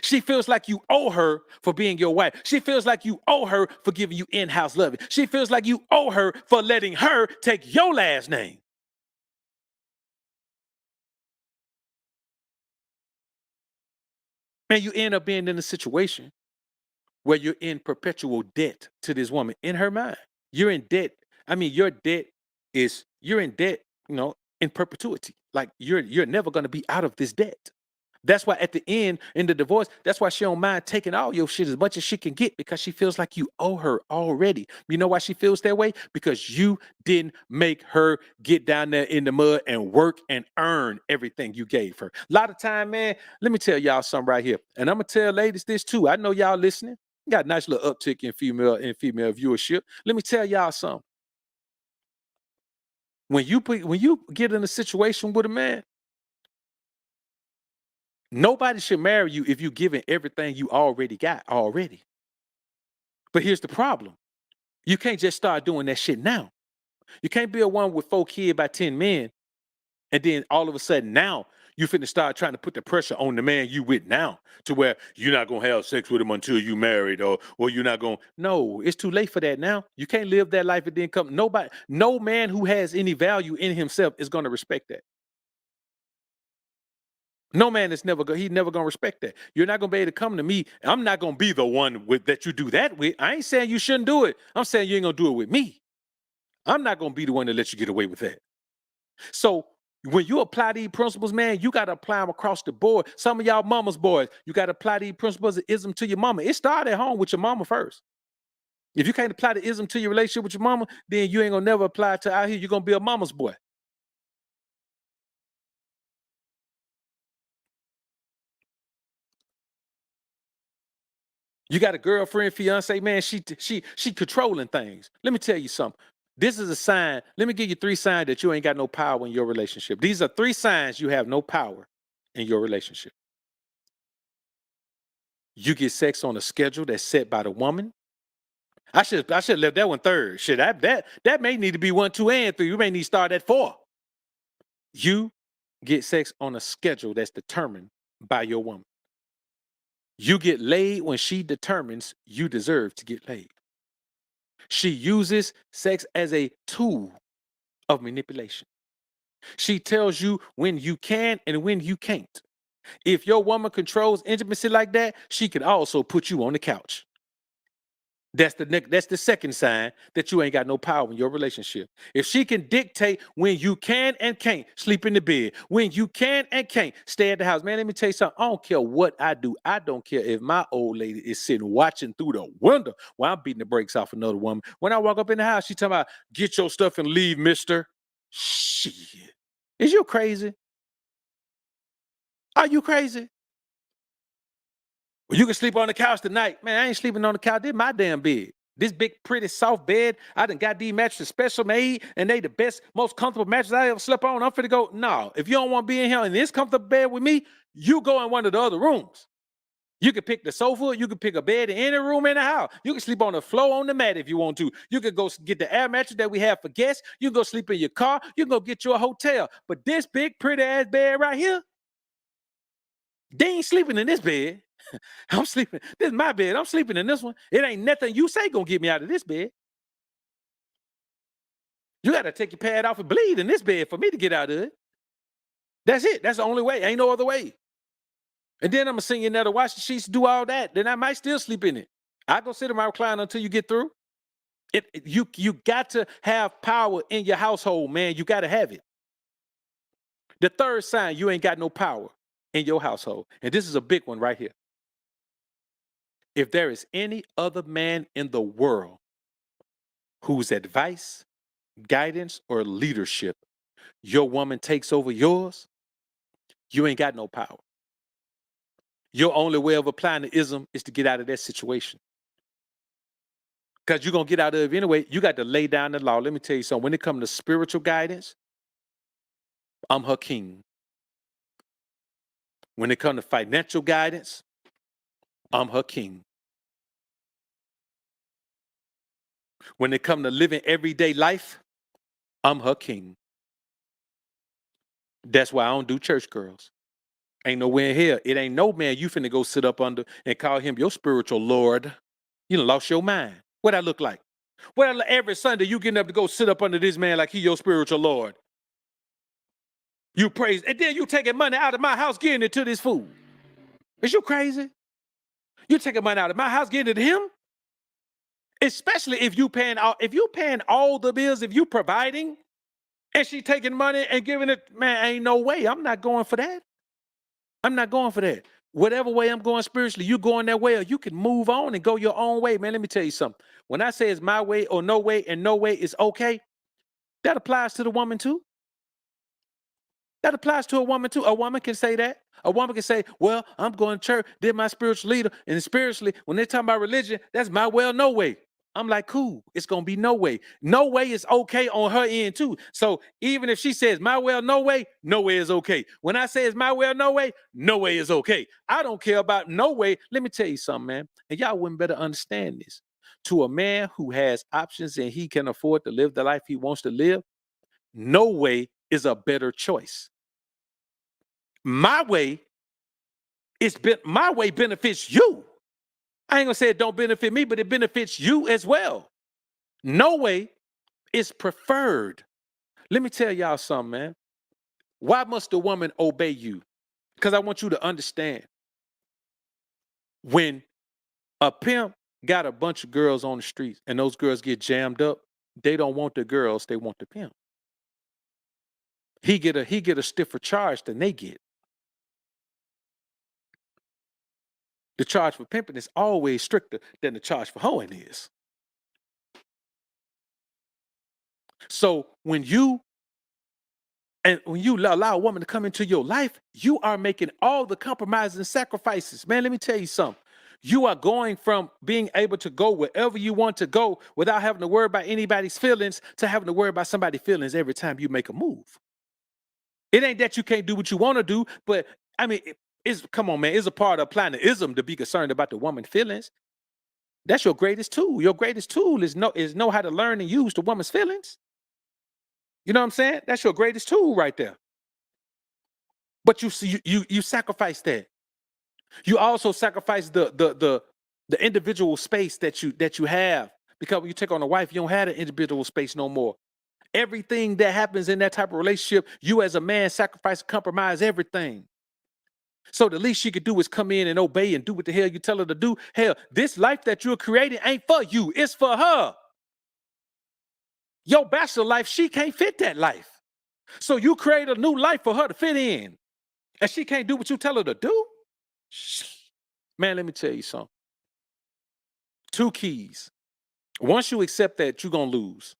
She feels like you owe her for being your wife. She feels like you owe her for giving you in-house loving. She feels like you owe her for letting her take your last name. And you end up being in a situation where you're in perpetual debt to this woman in her mind. You're in debt. I mean, you're in debt, in perpetuity. Like you're never going to be out of this debt. That's why at the end in the divorce, that's why she don't mind taking all your shit as much as she can get, because she feels like you owe her already. You know why she feels that way? Because you didn't make her get down there in the mud and work and earn everything you gave her. A lot of time, man, let me tell y'all something right here. And I'm going to tell ladies this too. I know y'all listening. Got a nice little uptick in female viewership. Let me tell y'all something. When you get in a situation with a man, nobody should marry you if you're giving everything you already got already. But here's the problem. You can't just start doing that shit now. You can't be a woman with 4 kids by 10 men, and then all of a sudden now you finna start trying to put the pressure on the man you with now to where you're not gonna have sex with him until you married, or you're not gonna. No, it's too late for that now. You can't live that life and then come. No man who has any value in himself is gonna respect that. No man is he's never gonna respect that. You're not gonna be able to come to me. I'm not gonna be the one that you do that with. I ain't saying you shouldn't do it. I'm saying you ain't gonna do it with me. I'm not gonna be the one to let you get away with that. So when you apply these principles, man, you gotta apply them across the board. Some of y'all mama's boys, you gotta apply these principles of ism to your mama. It started at home with your mama first. If you can't apply the ism to your relationship with your mama, then you ain't gonna never apply it to out here. You're gonna be a mama's boy. You got a girlfriend, fiance, man, she controlling things. Let me tell you something. This is a sign. Let me give you 3 signs that you ain't got no power in your relationship. These are 3 signs you have no power in your relationship. You get sex on a schedule that's set by the woman. I should have left that one third. Shit, that may need to be 1, 2, and 3. We may need to start at 4. You get sex on a schedule that's determined by your woman. You get laid when she determines you deserve to get laid. She uses sex as a tool of manipulation. She tells you when you can and when you can't. If your woman controls intimacy like that, she can also put you on the couch. That's the second sign that you ain't got no power in your relationship. If she can dictate when you can and can't sleep in the bed, when you can and can't stay at the house. Man, let me tell you something. I don't care what I do. I don't care if my old lady is sitting watching through the window while I'm beating the brakes off another woman. When I walk up in the house, she talking about, get your stuff and leave, mister. Shit. Is you crazy? Are you crazy? Well, you can sleep on the couch tonight. Man, I ain't sleeping on the couch. This is my damn bed. This big, pretty, soft bed. I done got these mattresses special made, and they the best, most comfortable mattresses I ever slept on. I'm finna go, no. If you don't want to be in here in this comfortable bed with me, you go in one of the other rooms. You can pick the sofa. You can pick a bed in any room in the house. You can sleep on the floor on the mat if you want to. You can go get the air mattress that we have for guests. You can go sleep in your car. You can go get you a hotel. But this big, pretty ass bed right here, they ain't sleeping in this bed. I'm sleeping. This is my bed. I'm sleeping in this one. It ain't nothing you say gonna get me out of this bed. You got to take your pad off and bleed in this bed for me to get out of it. That's it. That's the only way. Ain't no other way. And then I'm gonna sing you another wash the sheets, do all that. Then I might still sleep in it. I go sit in my recliner until you get through. You got to have power in your household, man. You got to have it. The third sign you ain't got no power in your household, and this is a big one right here. If there is any other man in the world whose advice, guidance, or leadership your woman takes over yours, you ain't got no power. Your only way of applying the ism is to get out of that situation. Because you're going to get out of it anyway. You got to lay down the law. Let me tell you something. When it comes to spiritual guidance, I'm her king. When it comes to financial guidance, I'm her king. When it comes to living everyday life, I'm her king. That's why I don't do church girls. Ain't nowhere in here. It ain't no man you finna go sit up under and call him your spiritual lord. You done lost your mind. What I look like? Well, every Sunday you getting up to go sit up under this man like he your spiritual lord. You praise, and then you taking money out of my house, getting it to this fool. Is you crazy? You taking money out of my house, getting it to him? Especially if you paying all the bills, if you providing, and she taking money and giving it, man, ain't no way. I'm not going for that. I'm not going for that. Whatever way I'm going spiritually, you going that way, or you can move on and go your own way. Man, let me tell you something. When I say it's my way or no way, and no way is okay, that applies to the woman too. That applies to a woman too. A woman can say that. A woman can say, well, I'm going to church, they're my spiritual leader. And spiritually, when they're talking about religion, that's my well, no way. I'm like, cool, it's going to be no way. No way is okay on her end too. So even if she says my well, no way is okay. When I say it's my well, no way is okay. I don't care about no way. Let me tell you something, man. And y'all wouldn't better understand this. To a man who has options and he can afford to live the life he wants to live, no way is a better choice. My way benefits you. I ain't gonna say it don't benefit me, but it benefits you as well. No way is preferred. Let me tell y'all something, man. Why must a woman obey you? Because I want you to understand. When a pimp got a bunch of girls on the streets and those girls get jammed up, they don't want the girls, they want the pimp. He get a stiffer charge than they get. The charge for pimping is always stricter than the charge for hoeing is. So when you allow a woman to come into your life, you are making all the compromises and sacrifices. Man, let me tell you something. You are going from being able to go wherever you want to go without having to worry about anybody's feelings to having to worry about somebody's feelings every time you make a move. It ain't that you can't do what you want to do, but I mean, it's come on, man. It's a part of applying the ism to be concerned about the woman's feelings. That's your greatest tool. Your greatest tool is know how to learn and use the woman's feelings. You know what I'm saying? That's your greatest tool right there. But you see, you sacrifice that. You also sacrifice the individual space that you have, because when you take on a wife, you don't have the individual space no more. Everything that happens in that type of relationship, you as a man sacrifice, compromise everything. So the least she could do is come in and obey and do what the hell you tell her to do. Hell, this life that you're creating ain't for you, it's for her. Your bachelor life, she can't fit that life. So you create a new life for her to fit in. And she can't do what you tell her to do? Man, let me tell you something. 2 keys. Once you accept that you're going to lose,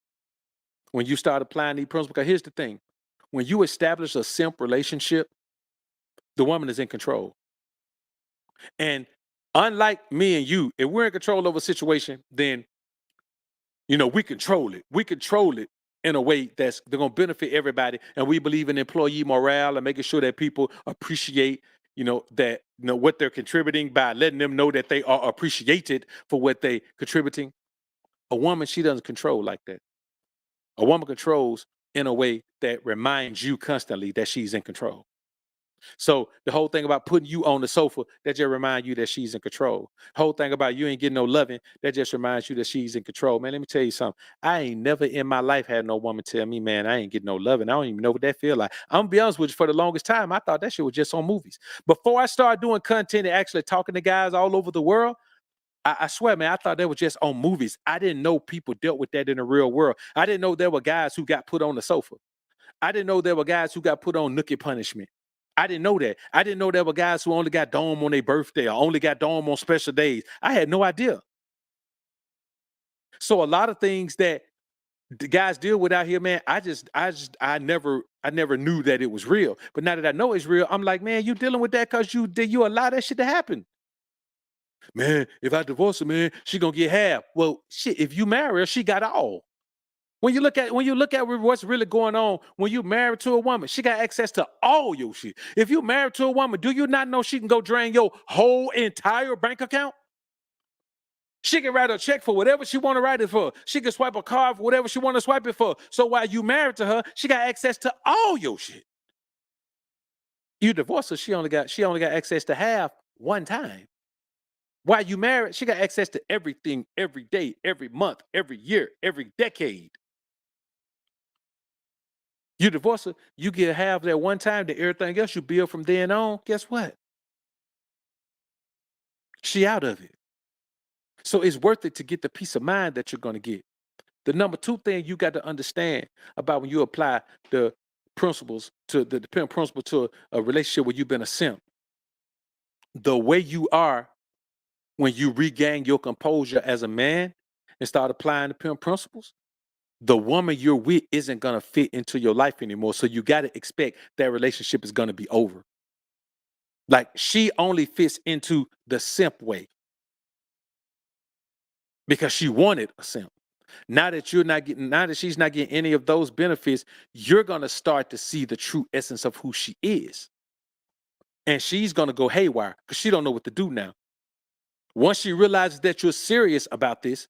when you start applying these principles, because here's the thing. When you establish a simp relationship, the woman is in control. And unlike me and you, if we're in control of a situation, then, we control it. We control it in a way they're going to benefit everybody. And we believe in employee morale and making sure that people appreciate, that, what they're contributing by letting them know that they are appreciated for what they contributing. A woman, she doesn't control like that. A woman controls in a way that reminds you constantly that she's in control. So the whole thing about putting you on the sofa, that just reminds you that she's in control. Whole thing about you ain't getting no loving, that just reminds you that she's in control. Man, let me tell you something. I ain't never in my life had no woman tell me, man, I ain't getting no loving. I don't even know what that feel like. I'm gonna be honest with you, for the longest time, I thought that shit was just on movies. Before I started doing content and actually talking to guys all over the world, I swear, man, I thought that was just on movies. I didn't know people dealt with that in the real world. I didn't know there were guys who got put on the sofa. I didn't know there were guys who got put on nookie punishment. I didn't know that. I didn't know there were guys who only got dome on their birthday or only got dome on special days. I had no idea. So a lot of things that the guys deal with out here, man, I never knew that it was real. But now that I know it's real, I'm like, man, you dealing with that because you allow that shit to happen. Man, if I divorce her, man, she gonna get half. Well, shit, if you marry her, she got all. When you look at what's really going on, when you married to a woman, she got access to all your shit. If you married to a woman, do you not know she can go drain your whole entire bank account? She can write a check for whatever she want to write it for. She can swipe a card for whatever she want to swipe it for. So while you married to her, she got access to all your shit. You divorce her, she only got access to half one time. While you married, she got access to everything, every day, every month, every year, every decade. You divorce her, you get half that one time, then everything else you build from then on, guess what? She out of it. So it's worth it to get the peace of mind that you're going to get. The number 2 thing you got to understand about when you apply the principles to the pimp principle to a relationship where you've been a simp, the way you are when you regain your composure as a man and start applying the pimp principles, the woman you're with isn't going to fit into your life anymore. So you got to expect that relationship is going to be over. Like, she only fits into the simp way because she wanted a simp. Now that she's not getting any of those benefits, you're going to start to see the true essence of who she is. And she's going to go haywire because she don't know what to do now. Once she realizes that you're serious about this,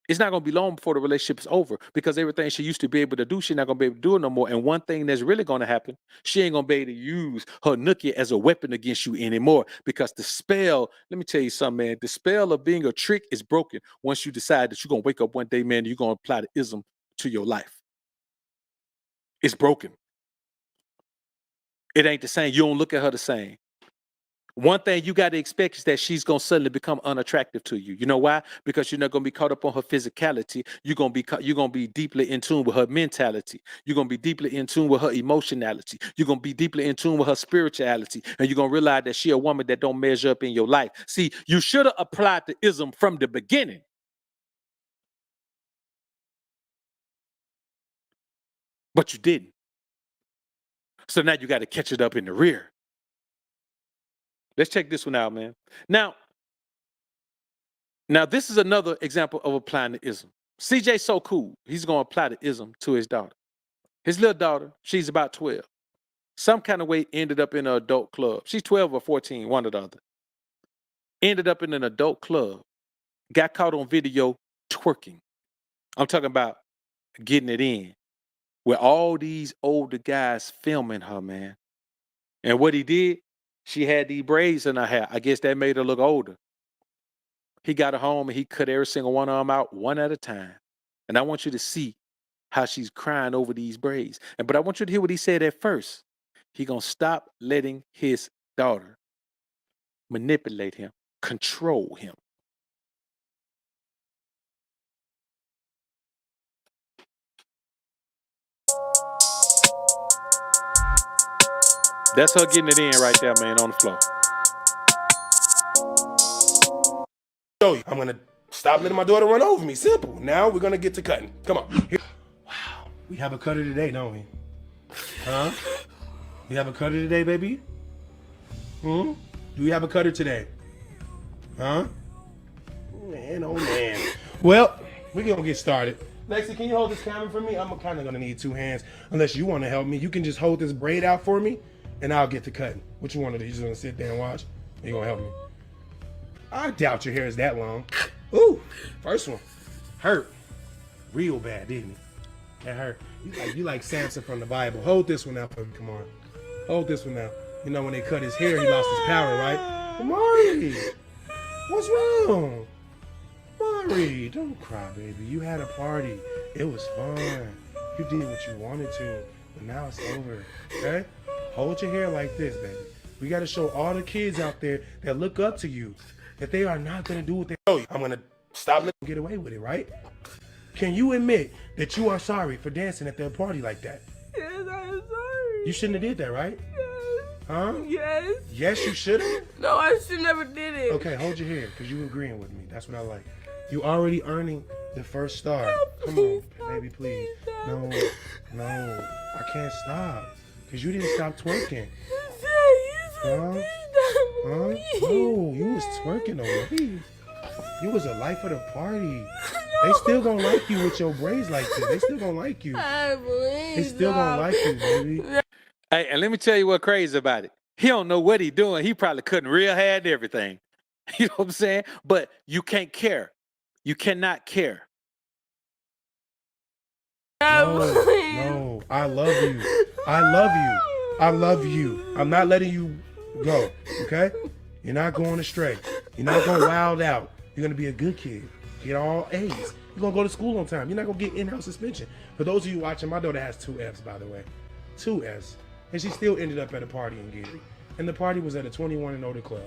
it's not going to be long before the relationship is over, because everything she used to be able to do, she's not going to be able to do it no more. And one thing that's really going to happen, she ain't going to be able to use her nookie as a weapon against you anymore, because the spell, let me tell you something, man, the spell of being a trick is broken once you decide that you're going to wake up one day, man, and you're going to apply the ism to your life. It's broken. It ain't the same. You don't look at her the same. One thing you got to expect is that she's going to suddenly become unattractive to you. You know why? Because you're not going to be caught up on her physicality. You're going to be deeply in tune with her mentality. You're going to be deeply in tune with her emotionality. You're going to be deeply in tune with her spirituality. And you're going to realize that she a woman that don't measure up in your life. See, you should have applied the ism from the beginning. But you didn't. So now you got to catch it up in the rear. Let's check this one out, man. Now, Now, this is another example of applying the ism. CJ's so cool. He's going to apply the ism to his daughter. His little daughter, she's about 12. Some kind of way ended up in an adult club. She's 12 or 14, one or the other. Ended up in an adult club. Got caught on video twerking. I'm talking about getting it in. With all these older guys filming her, man. And what he did, she had these braids in her hair. I guess that made her look older. He got her home and he cut every single one of them out one at a time. And I want you to see how she's crying over these braids. But I want you to hear what he said at first. He gonna stop letting his daughter manipulate him, control him. That's her getting it in right there, man, on the floor. Show you. I'm gonna stop letting my daughter run over me. Simple. Now we're gonna get to cutting. Come on. Here. Wow. We have a cutter today, don't we? Huh? We have a cutter today, baby? Do we have a cutter today? Huh? Man, oh man. Well, we're gonna get started. Lexi, can you hold this camera for me? I'm kind of gonna need 2 hands. Unless you want to help me. You can just hold this braid out for me, and I'll get to cutting. What you want to do? You just gonna sit there and watch? Or you gonna help me? I doubt your hair is that long. Ooh, first one. Hurt. Real bad, didn't it? That hurt. You like Samson from the Bible. Hold this one out for me, come on. Hold this one out. You know when they cut his hair, he lost his power, right? Mari, what's wrong? Mari, don't cry, baby. You had a party. It was fun. You did what you wanted to, but now it's over, okay? Hold your hair like this, baby. We got to show all the kids out there that look up to you that they are not going to do what they show you. I'm going to stop letting them get away with it, right? Can you admit that you are sorry for dancing at their party like that? Yes, I am sorry. You shouldn't have did that, right? Yes. Huh? Yes. Yes, you should have? No, I should never did it. Okay, hold your hair, because you agreeing with me. That's what I like. You already earning the first star. No, Come please on, stop, baby, please. please No, I can't stop. Because you didn't stop twerking. Huh? Huh? No, you was twerking already. You was the life of the party. They still gonna like you with your braids like this. They still gonna like you. They still gonna like you, baby. Hey, and let me tell you what's crazy about it. He don't know what he doing. He probably cutting real hair and everything. You know what I'm saying? But you can't care. You cannot care. No, I love you. I love you. I love you. I'm not letting you go, okay? You're not going astray. You're not going wild out. You're going to be a good kid. Get all A's. You're going to go to school on time. You're not going to get in-house suspension. For those of you watching, my daughter has 2 F's, by the way. 2 F's. And she still ended up at a party in Gary. And the party was at a 21 and older club.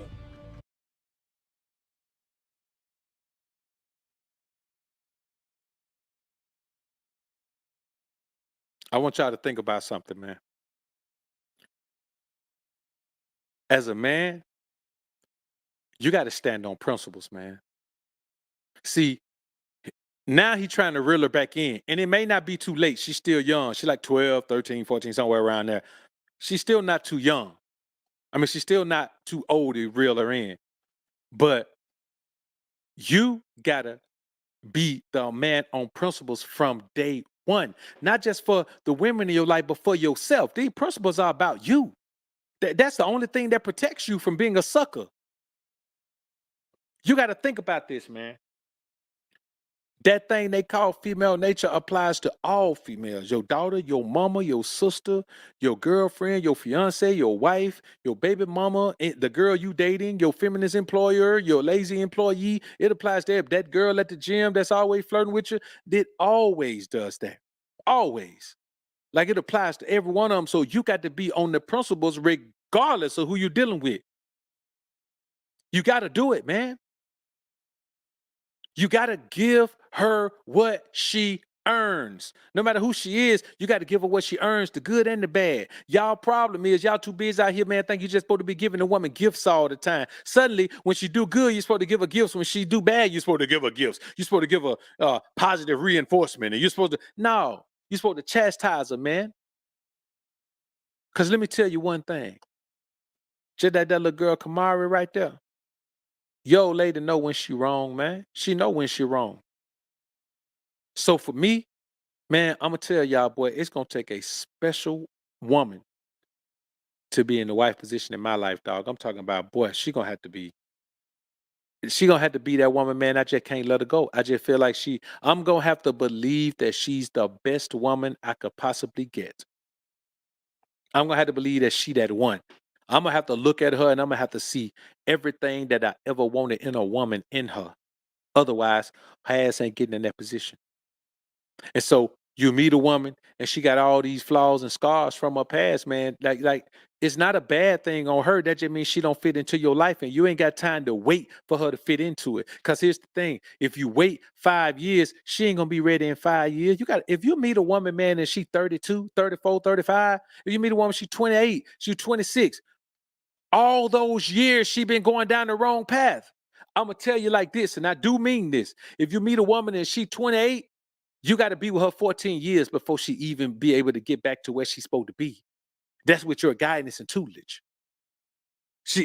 I want y'all to think about something, man. As a man, you got to stand on principles, man. See, now he's trying to reel her back in. And it may not be too late. She's still young. She's like 12, 13, 14, somewhere around there. She's still not too young. I mean, she's still not too old to reel her in. But you got to be the man on principles from day one. Not just for the women in your life, but for yourself. These principles are about you. That's the only thing that protects you from being a sucker. You got to think about this, man. That thing they call female nature applies to all females. Your daughter, your mama, your sister, your girlfriend, your fiance, your wife, your baby mama, the girl you dating, your feminist employer, your lazy employee. It applies to that girl at the gym that's always flirting with you. It always does that. Always. Like it applies to every one of them. So you got to be on the principles regardless of who you're dealing with. You got to do it, man. You got to give her what she earns. No matter who she is, you got to give her what she earns, the good and the bad. Y'all problem is y'all too busy out here, man, think you're just supposed to be giving a woman gifts all the time. Suddenly, when she do good, you're supposed to give her gifts. When she do bad, you're supposed to give her gifts. You're supposed to give her positive reinforcement. And you're supposed to, no, you're supposed to chastise her, man. Because let me tell you one thing. Just that little girl, Kamari, right there. Your old lady know when she wrong, man. She know when she wrong. So for me, man, I'm gonna tell y'all, boy, it's gonna take a special woman to be in the wife position in my life, dog. I'm talking about, boy, she gonna have to be that woman, man. I just can't let her go. I just feel like I'm gonna have to believe that she's the best woman I could possibly get. I'm gonna have to believe that she that one. I'm gonna have to look at her and I'm gonna have to see everything that I ever wanted in a woman in her. Otherwise, her ass ain't getting in that position. And so you meet a woman and she got all these flaws and scars from her past, man. Like it's not a bad thing on her. That just means she don't fit into your life, and you ain't got time to wait for her to fit into it. Because here's the thing: if you wait 5 years, she ain't gonna be ready in 5 years. If you meet a woman, man, and she 32, 34, 35, if you meet a woman, she 28, she 26, all those years she been going down the wrong path. I'm gonna tell you like this, and I do mean this. If you meet a woman and she 28, you got to be with her 14 years before she even be able to get back to where she's supposed to be. That's with your guidance and tutelage.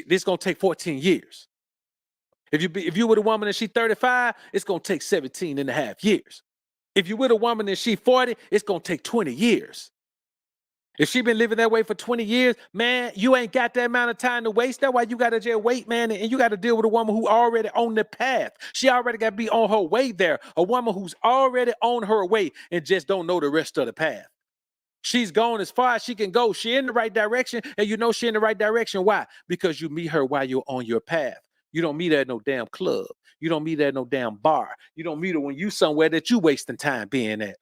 This gonna take 14 years. If you with a woman and she 35, it's gonna take 17 and a half years. If you with a woman and she 40, it's gonna take 20 years. If she been living that way for 20 years, man, you ain't got that amount of time to waste. That's why you got to just wait, man. And you got to deal with a woman who already on the path. She already got to be on her way there. A woman who's already on her way and just don't know the rest of the path. She's gone as far as she can go. She in the right direction, and you know she in the right direction. Why? Because you meet her while you're on your path. You don't meet her at no damn club. You don't meet her at no damn bar. You don't meet her when you somewhere that you wasting time being at.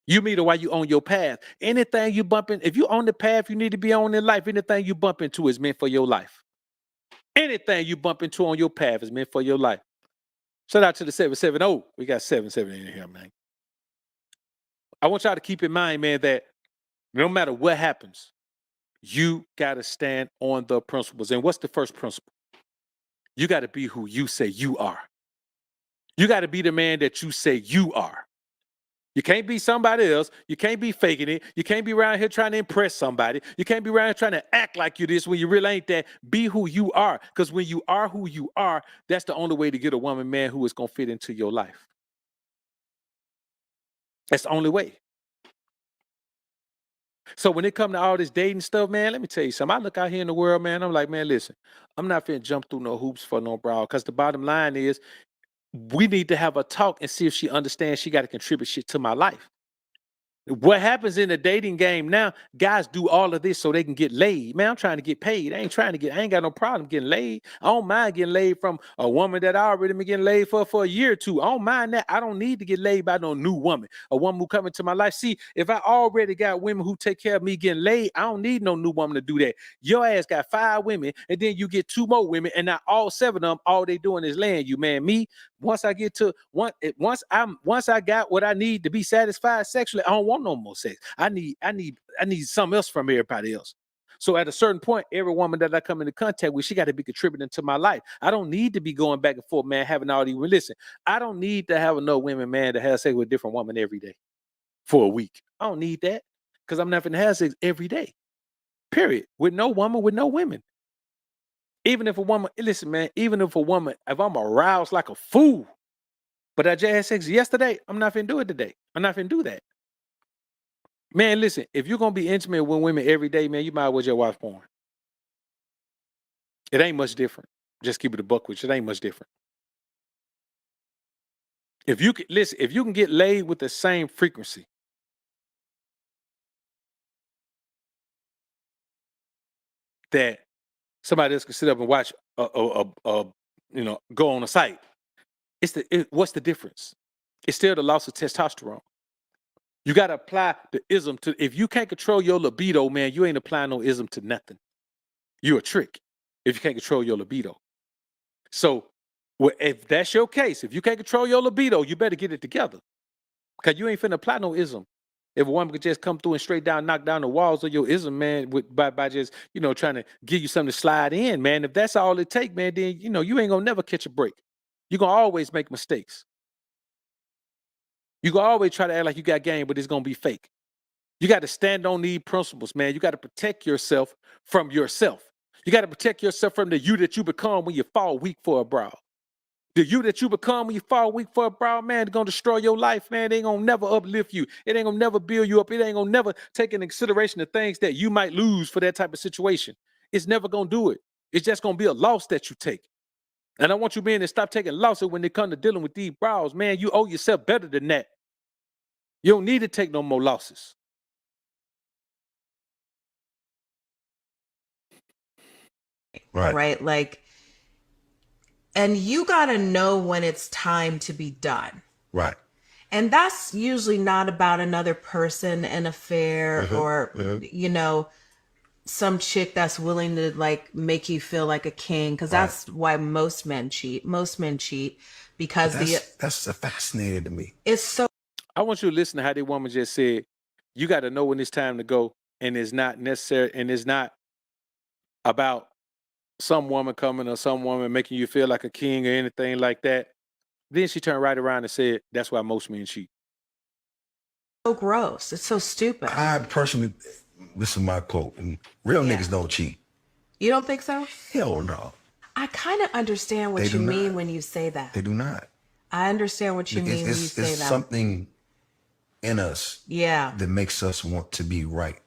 You meet her while you on your path. Anything you bump in, if you on the path you need to be on in life, anything you bump into is meant for your life. Anything you bump into on your path is meant for your life. Shout out to the 770. We got 770 in here, man. I want y'all to keep in mind, man, that no matter what happens, you got to stand on the principles. And what's the first principle? You got to be who you say you are. You got to be the man that you say you are. You can't be somebody else. You can't be faking it. You can't be around here trying to impress somebody. You can't be around here trying to act like you this when you really ain't that. Be who you are. Because when you are who you are, that's the only way to get a woman, man, who is going to fit into your life. That's the only way. So when it comes to all this dating stuff, man, let me tell you something. I look out here in the world, man, I'm like, man, listen, I'm not finna jump through no hoops for no bra. Because the bottom line is, we need to have a talk and see if she understands she got to contribute shit to my life. What happens in the dating game now, guys do all of this so they can get laid. Man, I'm trying to get paid. I ain't got no problem getting laid. I don't mind getting laid from a woman that I already been getting laid for a year or two. I don't mind that. I don't need to get laid by no new woman, a woman who come into my life. See, if I already got women who take care of me getting laid, I don't need no new woman to do that. Your ass got 5 women, and then you get 2 more women, and now all 7 of them, all they doing is laying you, man. Me, once I get to once I got what I need to be satisfied sexually, I don't want no more sex. I need something else from everybody else. So at a certain point, every woman that I come into contact with, she got to be contributing to my life. I don't need to be going back and forth, man, having all these. Listen, I don't need to have enough women, man, to have sex with a different woman every day for a week. I don't need that because I'm not going to have sex every day. Period. With no woman, with no women. Even if a woman, listen, man, if I'm aroused like a fool, but I just had sex yesterday, I'm not finna do it today. I'm not finna do that. Man, listen, if you're going to be intimate with women every day, man, you might as well just watch porn. It ain't much different. Just keep it a buck with you. It ain't much different. If you can get laid with the same frequency, that somebody else can sit up and watch go on a site. What's the difference? It's still the loss of testosterone. You got to apply the ism to, if you can't control your libido, man, you ain't applying no ism to nothing. You're a trick if you can't control your libido. So if that's your case, if you can't control your libido, you better get it together. Because you ain't finna apply no ism. If a woman could just come through and straight down, knock down the walls of your ism, man, by just, trying to give you something to slide in, man. If that's all it take, man, then, you ain't gonna never catch a break. You're gonna always make mistakes. You gonna always try to act like you got game, but it's gonna be fake. You got to stand on these principles, man. You got to protect yourself from yourself. You got to protect yourself from the you that you become when you fall weak for a broad. The you that you become when you fall weak for a broad, man, it's going to destroy your life, man. It ain't going to never uplift you. It ain't going to never build you up. It ain't going to never take into consideration the things that you might lose for that type of situation. It's never going to do it. It's just going to be a loss that you take. And I want you, man, to stop taking losses when it comes to dealing with these broads. Man, you owe yourself better than that. You don't need to take no more losses. Right? Like, and you got to know when it's time to be done. Right. And that's usually not about another person, an affair, or, you know, some chick that's willing to like make you feel like a king. Because that's why most men cheat. Most men cheat because that's fascinating to me. It's so. I want you to listen to how the woman just said, you got to know when it's time to go. And it's not necessary. And it's not about some woman coming or some woman making you feel like a king or anything like that. Then she turned right around and said, that's why most men cheat. So gross. It's so stupid. I personally, this is my quote, and real niggas don't cheat. You don't think so? Hell no. I kind of understand what you mean when you say that. They do not. I understand what you mean when you say that. It's something in us that makes us want to be right?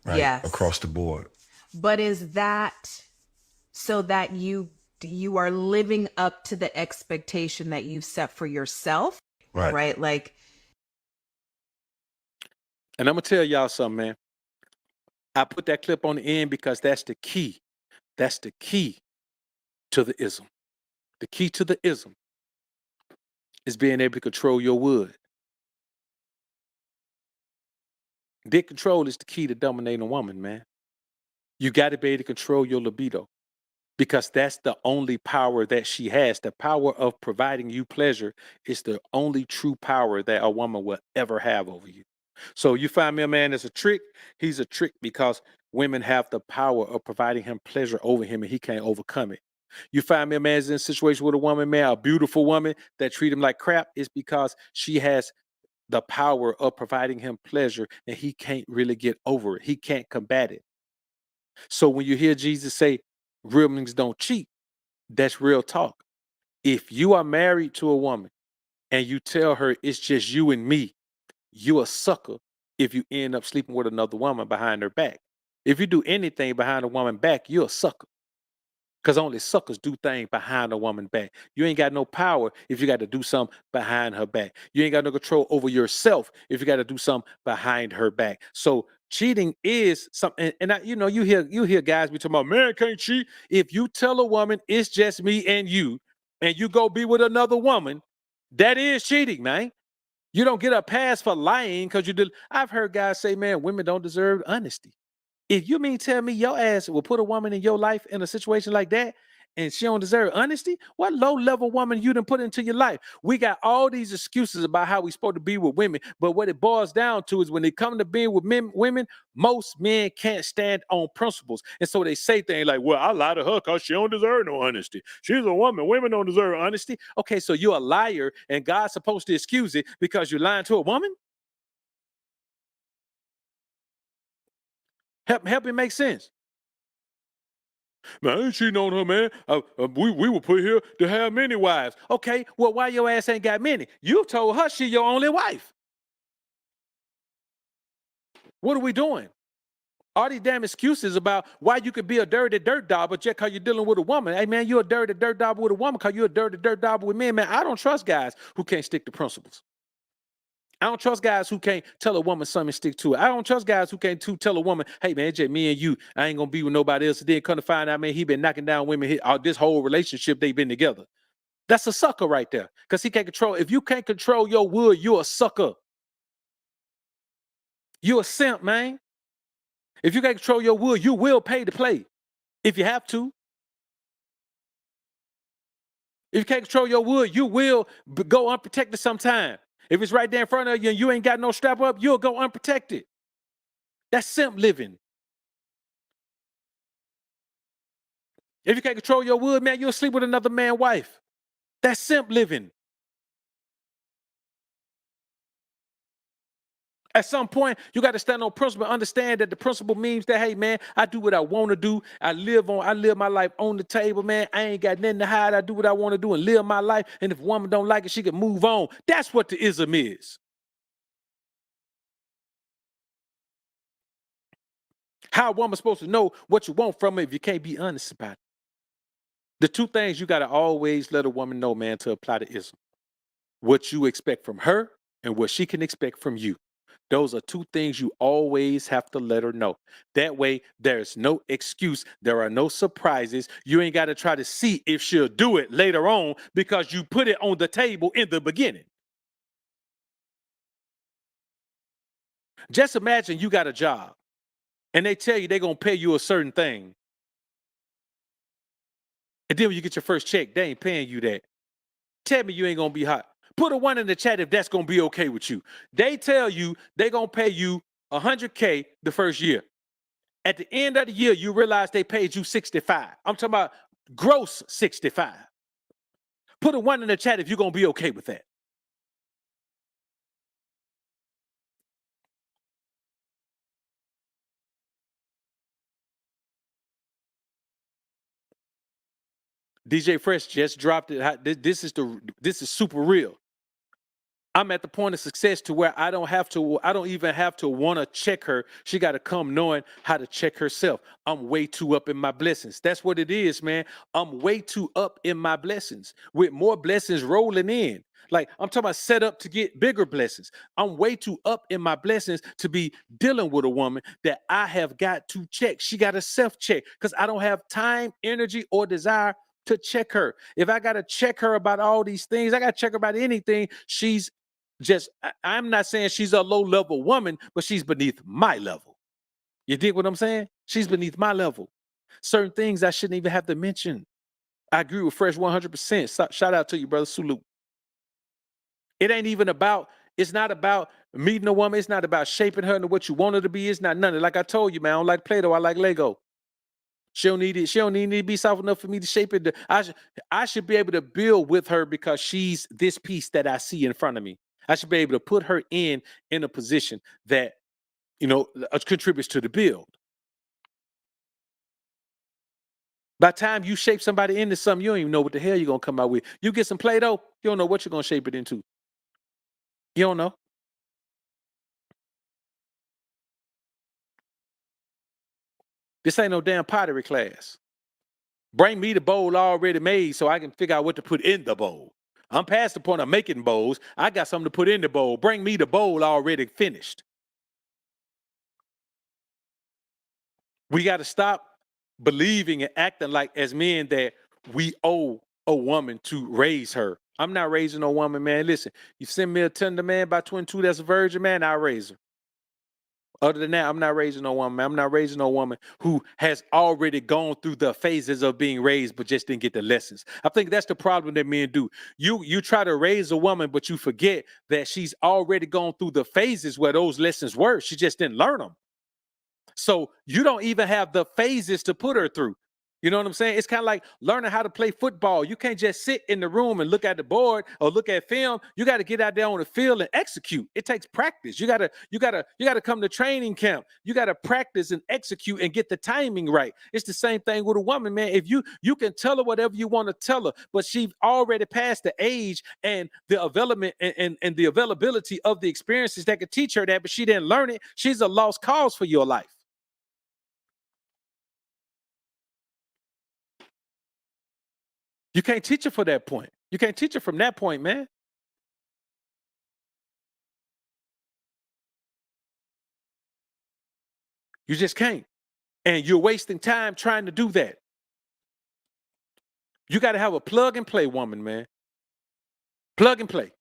Yes. Across the board. But is that so that you are living up to the expectation that you've set for yourself? Right? Like. And I'm going to tell y'all something, man. I put that clip on the end because that's the key. That's the key to the ism. The key to the ism is being able to control your wood. Dick control is the key to dominating a woman, man. You got to be able to control your libido because that's the only power that she has. The power of providing you pleasure is the only true power that a woman will ever have over you. So you find me a man that's a trick, he's a trick because women have the power of providing him pleasure over him and he can't overcome it. You find me a man that's in a situation with a woman, man, a beautiful woman that treat him like crap, is because she has the power of providing him pleasure and he can't really get over it. He can't combat it. So when you hear Jesus say, real niggas don't cheat, that's real talk. If you are married to a woman and you tell her it's just you and me, you a sucker if you end up sleeping with another woman behind her back. If you do anything behind a woman back, you're a sucker. Because only suckers do things behind a woman back. You ain't got no power if you got to do something behind her back. You ain't got no control over yourself if you got to do something behind her back. So cheating is something, and you hear guys be talking about, man can't cheat. If you tell a woman it's just me and you go be with another woman, that is cheating, man. You don't get a pass for lying because you did. I've heard guys say, man, women don't deserve honesty. If you mean tell me your ass will put a woman in your life in a situation like that and she don't deserve honesty, what low-level woman you done put into your life? We got all these excuses about how we supposed to be with women, but what it boils down to is when they come to being with women, most men can't stand on principles. And so they say things like, well, I lie to her because she don't deserve no honesty. She's a woman. Women don't deserve honesty. Okay, so you're a liar and God's supposed to excuse it because you're lying to a woman? Help it make sense. Man, I ain't cheating on her, man. We were put here to have many wives. Okay, well, why your ass ain't got many? You told her she your only wife. What are we doing? All these damn excuses about why you could be a dirty dirt dog, but just because you're dealing with a woman. Hey, man, you're a dirty dirt dog with a woman because you're a dirty dirt dog with men. Man, I don't trust guys who can't stick to principles. I don't trust guys who can't tell a woman something and stick to it. I don't trust guys who can't tell a woman, hey, man, it's just me and you. I ain't going to be with nobody else. And then come to find out, man, he been knocking down women this whole relationship they've been together. That's a sucker right there because he can't control. If you can't control your wood, you're a sucker. You're a simp, man. If you can't control your wood, you will pay to play if you have to. If you can't control your wood, you will go unprotected sometime. If it's right there in front of you and you ain't got no strap up, you'll go unprotected. That's simp living. If you can't control your wood, man, you'll sleep with another man's wife. That's simp living. At some point, you got to stand on principle, understand that the principle means that, hey, man, I do what I want to do. I live my life on the table, man. I ain't got nothing to hide. I do what I want to do and live my life. And if a woman don't like it, she can move on. That's what the ism is. How a woman's supposed to know what you want from her if you can't be honest about it? The two things you got to always let a woman know, man, to apply the ism. What you expect from her and what she can expect from you. Those are two things you always have to let her know. That way, there's no excuse. There are no surprises. You ain't got to try to see if she'll do it later on because you put it on the table in the beginning. Just imagine you got a job and they tell you they're going to pay you a certain thing. And then when you get your first check, they ain't paying you that. Tell me you ain't going to be hot. Put a 1 in the chat if that's going to be okay with you. They tell you they're going to pay you $100K the first year. At the end of the year, you realize they paid you 65. I'm talking about gross 65. Put a 1 in the chat if you're going to be okay with that. DJ Fresh just dropped it. This is super real. I'm at the point of success to where I don't even have to want to check her. She got to come knowing how to check herself. I'm way too up in my blessings. That's what it is, man. I'm way too up in my blessings with more blessings rolling in. Like I'm talking about set up to get bigger blessings. I'm way too up in my blessings to be dealing with a woman that I have got to check. She got to self-check because I don't have time, energy, or desire to check her. If I got to check her about all these things, I got to check her about anything. I'm not saying she's a low-level woman, but she's beneath my level. You dig what I'm saying? She's beneath my level. Certain things I shouldn't even have to mention. I agree with Fresh 100%. Shout out to you, brother. Salute. It's not about meeting a woman. It's not about shaping her into what you want her to be. It's not none of it. Like I told you, man, I don't like Play-Doh. I like Lego. She don't need it. She don't need to be soft enough for me to shape it. I should be able to build with her because she's this piece that I see in front of me. I should be able to put her in a position that, contributes to the build. By the time you shape somebody into something, you don't even know what the hell you're going to come out with. You get some Play-Doh, you don't know what you're going to shape it into. You don't know. This ain't no damn pottery class. Bring me the bowl already made so I can figure out what to put in the bowl. I'm past the point of making bowls. I got something to put in the bowl. Bring me the bowl already finished. We got to stop believing and acting like as men that we owe a woman to raise her. I'm not raising no woman, man. Listen, you send me a tender man by 22 that's a virgin, man, I'll raise her. Other than that, I'm not raising no woman, man. I'm not raising no woman who has already gone through the phases of being raised but just didn't get the lessons. I think that's the problem that men do. You try to raise a woman, but you forget that she's already gone through the phases where those lessons were. She just didn't learn them. So you don't even have the phases to put her through. You know what I'm saying? It's kind of like learning how to play football. You can't just sit in the room and look at the board or look at film. You got to get out there on the field and execute. It takes practice. You got to come to training camp. You got to practice and execute and get the timing right. It's the same thing with a woman, man. If you can tell her whatever you want to tell her, but she's already passed the age and the development and the availability of the experiences that could teach her that, but she didn't learn it. She's a lost cause for your life. You can't teach her for that point. You can't teach her from that point, man. You just can't. And you're wasting time trying to do that. You got to have a plug and play woman, man. Plug and play.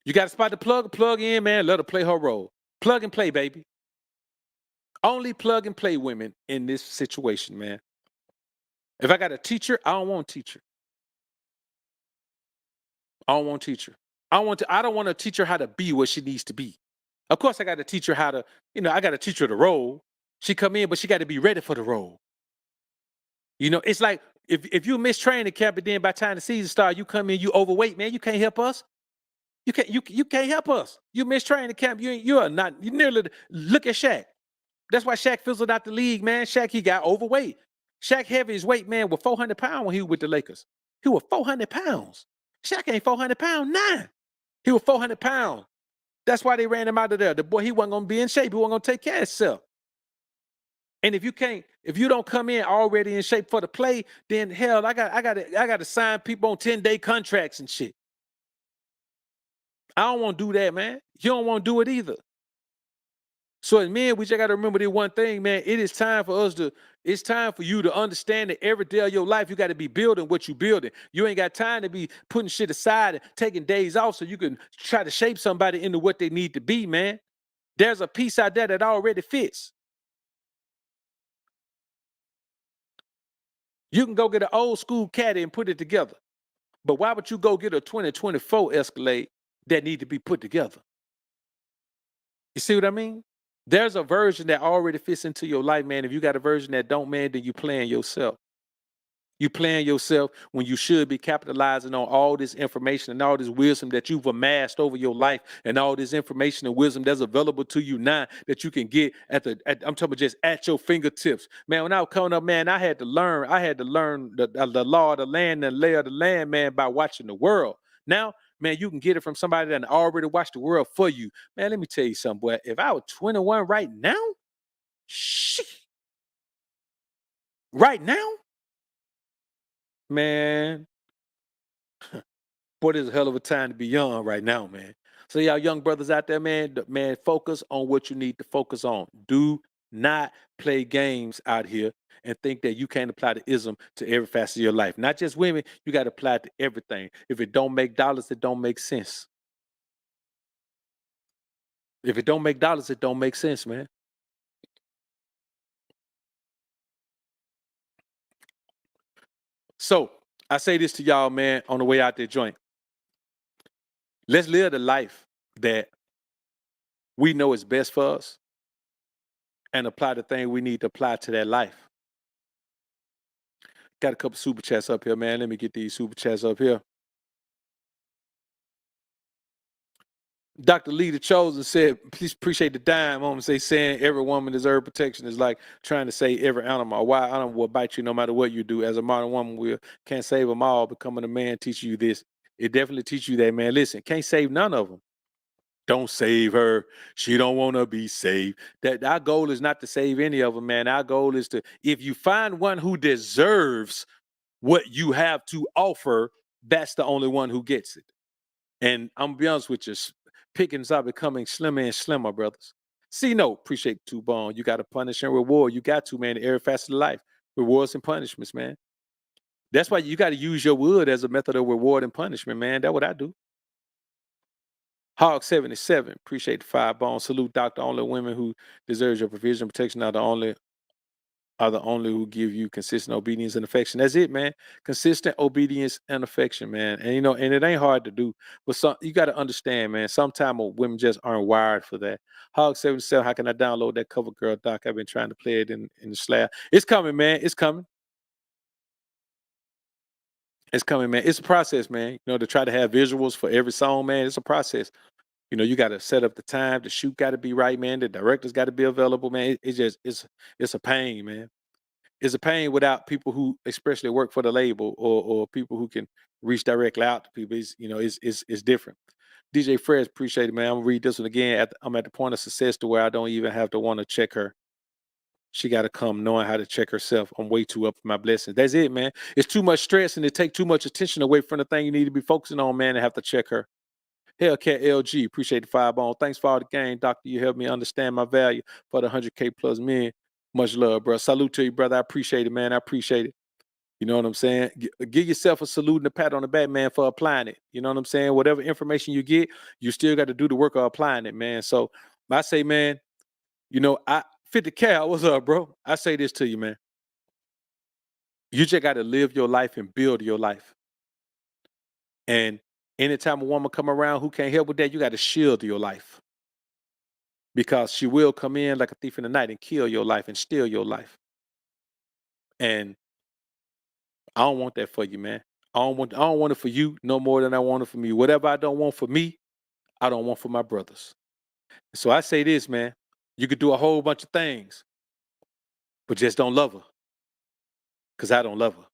You got to spot the plug in, man. Let her play her role. Plug and play, baby. Only plug and play women in this situation, man. If I got a teacher, I don't want a teacher. I don't want to teach her. I don't want to teach her how to be what she needs to be. Of course, I got to teach her how to, I got to teach her the role. She come in, but she got to be ready for the role. It's like if you miss training camp and then by the time the season starts, you come in, you overweight, man, you can't help us. You can't help us. You missed training camp. You are not. You nearly look at Shaq. That's why Shaq fizzled out the league, man. Shaq, he got overweight. Shaq heavy his weight, man, was 400 pounds when he was with the Lakers. He was 400 pounds. Shaq ain't 400 pounds, nah. He was 400 pounds. That's why they ran him out of there. The boy, he wasn't gonna be in shape. He wasn't gonna take care of himself. And if you don't come in already in shape for the play, then hell, I got to sign people on 10-day contracts and shit. I don't want to do that, man. You don't want to do it either. So as men, we just got to remember this one thing, man. It's time for you to understand that every day of your life, you got to be building what you building. You ain't got time to be putting shit aside and taking days off so you can try to shape somebody into what they need to be, man. There's a piece out there that already fits. You can go get an old school caddy and put it together. But why would you go get a 2024 Escalade that need to be put together? You see what I mean? There's a version that already fits into your life, man. If you got a version that don't, man, then you playing yourself. You playing yourself when you should be capitalizing on all this information and all this wisdom that you've amassed over your life and all this information and wisdom that's available to you now that you can get I'm talking about just at your fingertips. Man, when I was coming up, man, I had to learn the law of the land and lay of the land, man, by watching the world. Now, man, you can get it from somebody that already watched the world for you. Man, let me tell you something, boy. If I was 21 right now, shit. Right now, man, boy, this is a hell of a time to be young right now, man. So y'all young brothers out there, man, focus on what you need to focus on. Do not play games out here and think that you can't apply the ism to every facet of your life. Not just women, you got to apply it to everything. If it don't make dollars, it don't make sense. If it don't make dollars, it don't make sense, man. So I say this to y'all, man, on the way out there joint. Let's live the life that we know is best for us and apply the thing we need to apply to that life. Got a couple super chats up here, man. Let me get these super chats up here. Dr. Lee the Chosen said, please appreciate the dime. I'm say saying every woman deserves protection is like trying to say every animal. A wild animal will bite you no matter what you do. As a modern woman, can't save them all. Becoming a man teaches you this. It definitely teaches you that, man. Listen, can't save none of them. Don't save her. She don't want to be saved. That our goal is not to save any of them, man. Our goal is to, if you find one who deserves what you have to offer, that's the only one who gets it. And I'm gonna be honest with you, pickings are becoming slimmer and slimmer, brothers. See, no, appreciate the two-bone. You got to punish and reward. You got to, man, in every facet of life. Rewards and punishments, man. That's why you got to use your wood as a method of reward and punishment, man. That's what I do. Hog 77, appreciate the 5-bone. Salute, Dr. Only women who deserves your provision and protection are the only who give you consistent obedience and affection. That's it, man. Consistent obedience and affection, man. And and it ain't hard to do. But you got to understand, man, sometimes women just aren't wired for that. Hog 77, how can I download that cover girl doc? I've been trying to play it in the slab. It's coming, man. It's coming. It's coming, man. It's a process, man. To try to have visuals for every song, man. It's a process. You got to set up the time. The shoot got to be right, man. The director's got to be available, man. It's a pain, man. It's a pain without people who especially work for the label or people who can reach directly out to people. It's different. DJ Fred, appreciate it, man. I'm gonna read this one again. I'm at the point of success to where I don't even have to want to check her. She got to come knowing how to check herself. I'm way too up for my blessings. That's it, man. It's too much stress and it take too much attention away from the thing you need to be focusing on, man, and have to check her. Hellcat LG, appreciate the 5-bone. Thanks for all the game, doctor. You helped me understand my value for the 100K plus men. Much love, bro. Salute to you, brother. I appreciate it, man. I appreciate it. You know what I'm saying? Give yourself a salute and a pat on the back, man, for applying it. You know what I'm saying? Whatever information you get, you still got to do the work of applying it, man. So I say, man, 50 Cal, what's up, bro? I say this to you, man. You just got to live your life and build your life. And anytime a woman come around who can't help with that, you got to shield your life. Because she will come in like a thief in the night and kill your life and steal your life. And I don't want that for you, man. I don't want it for you no more than I want it for me. Whatever I don't want for me, I don't want for my brothers. So I say this, man. You could do a whole bunch of things, but just don't love her. Because I don't love her.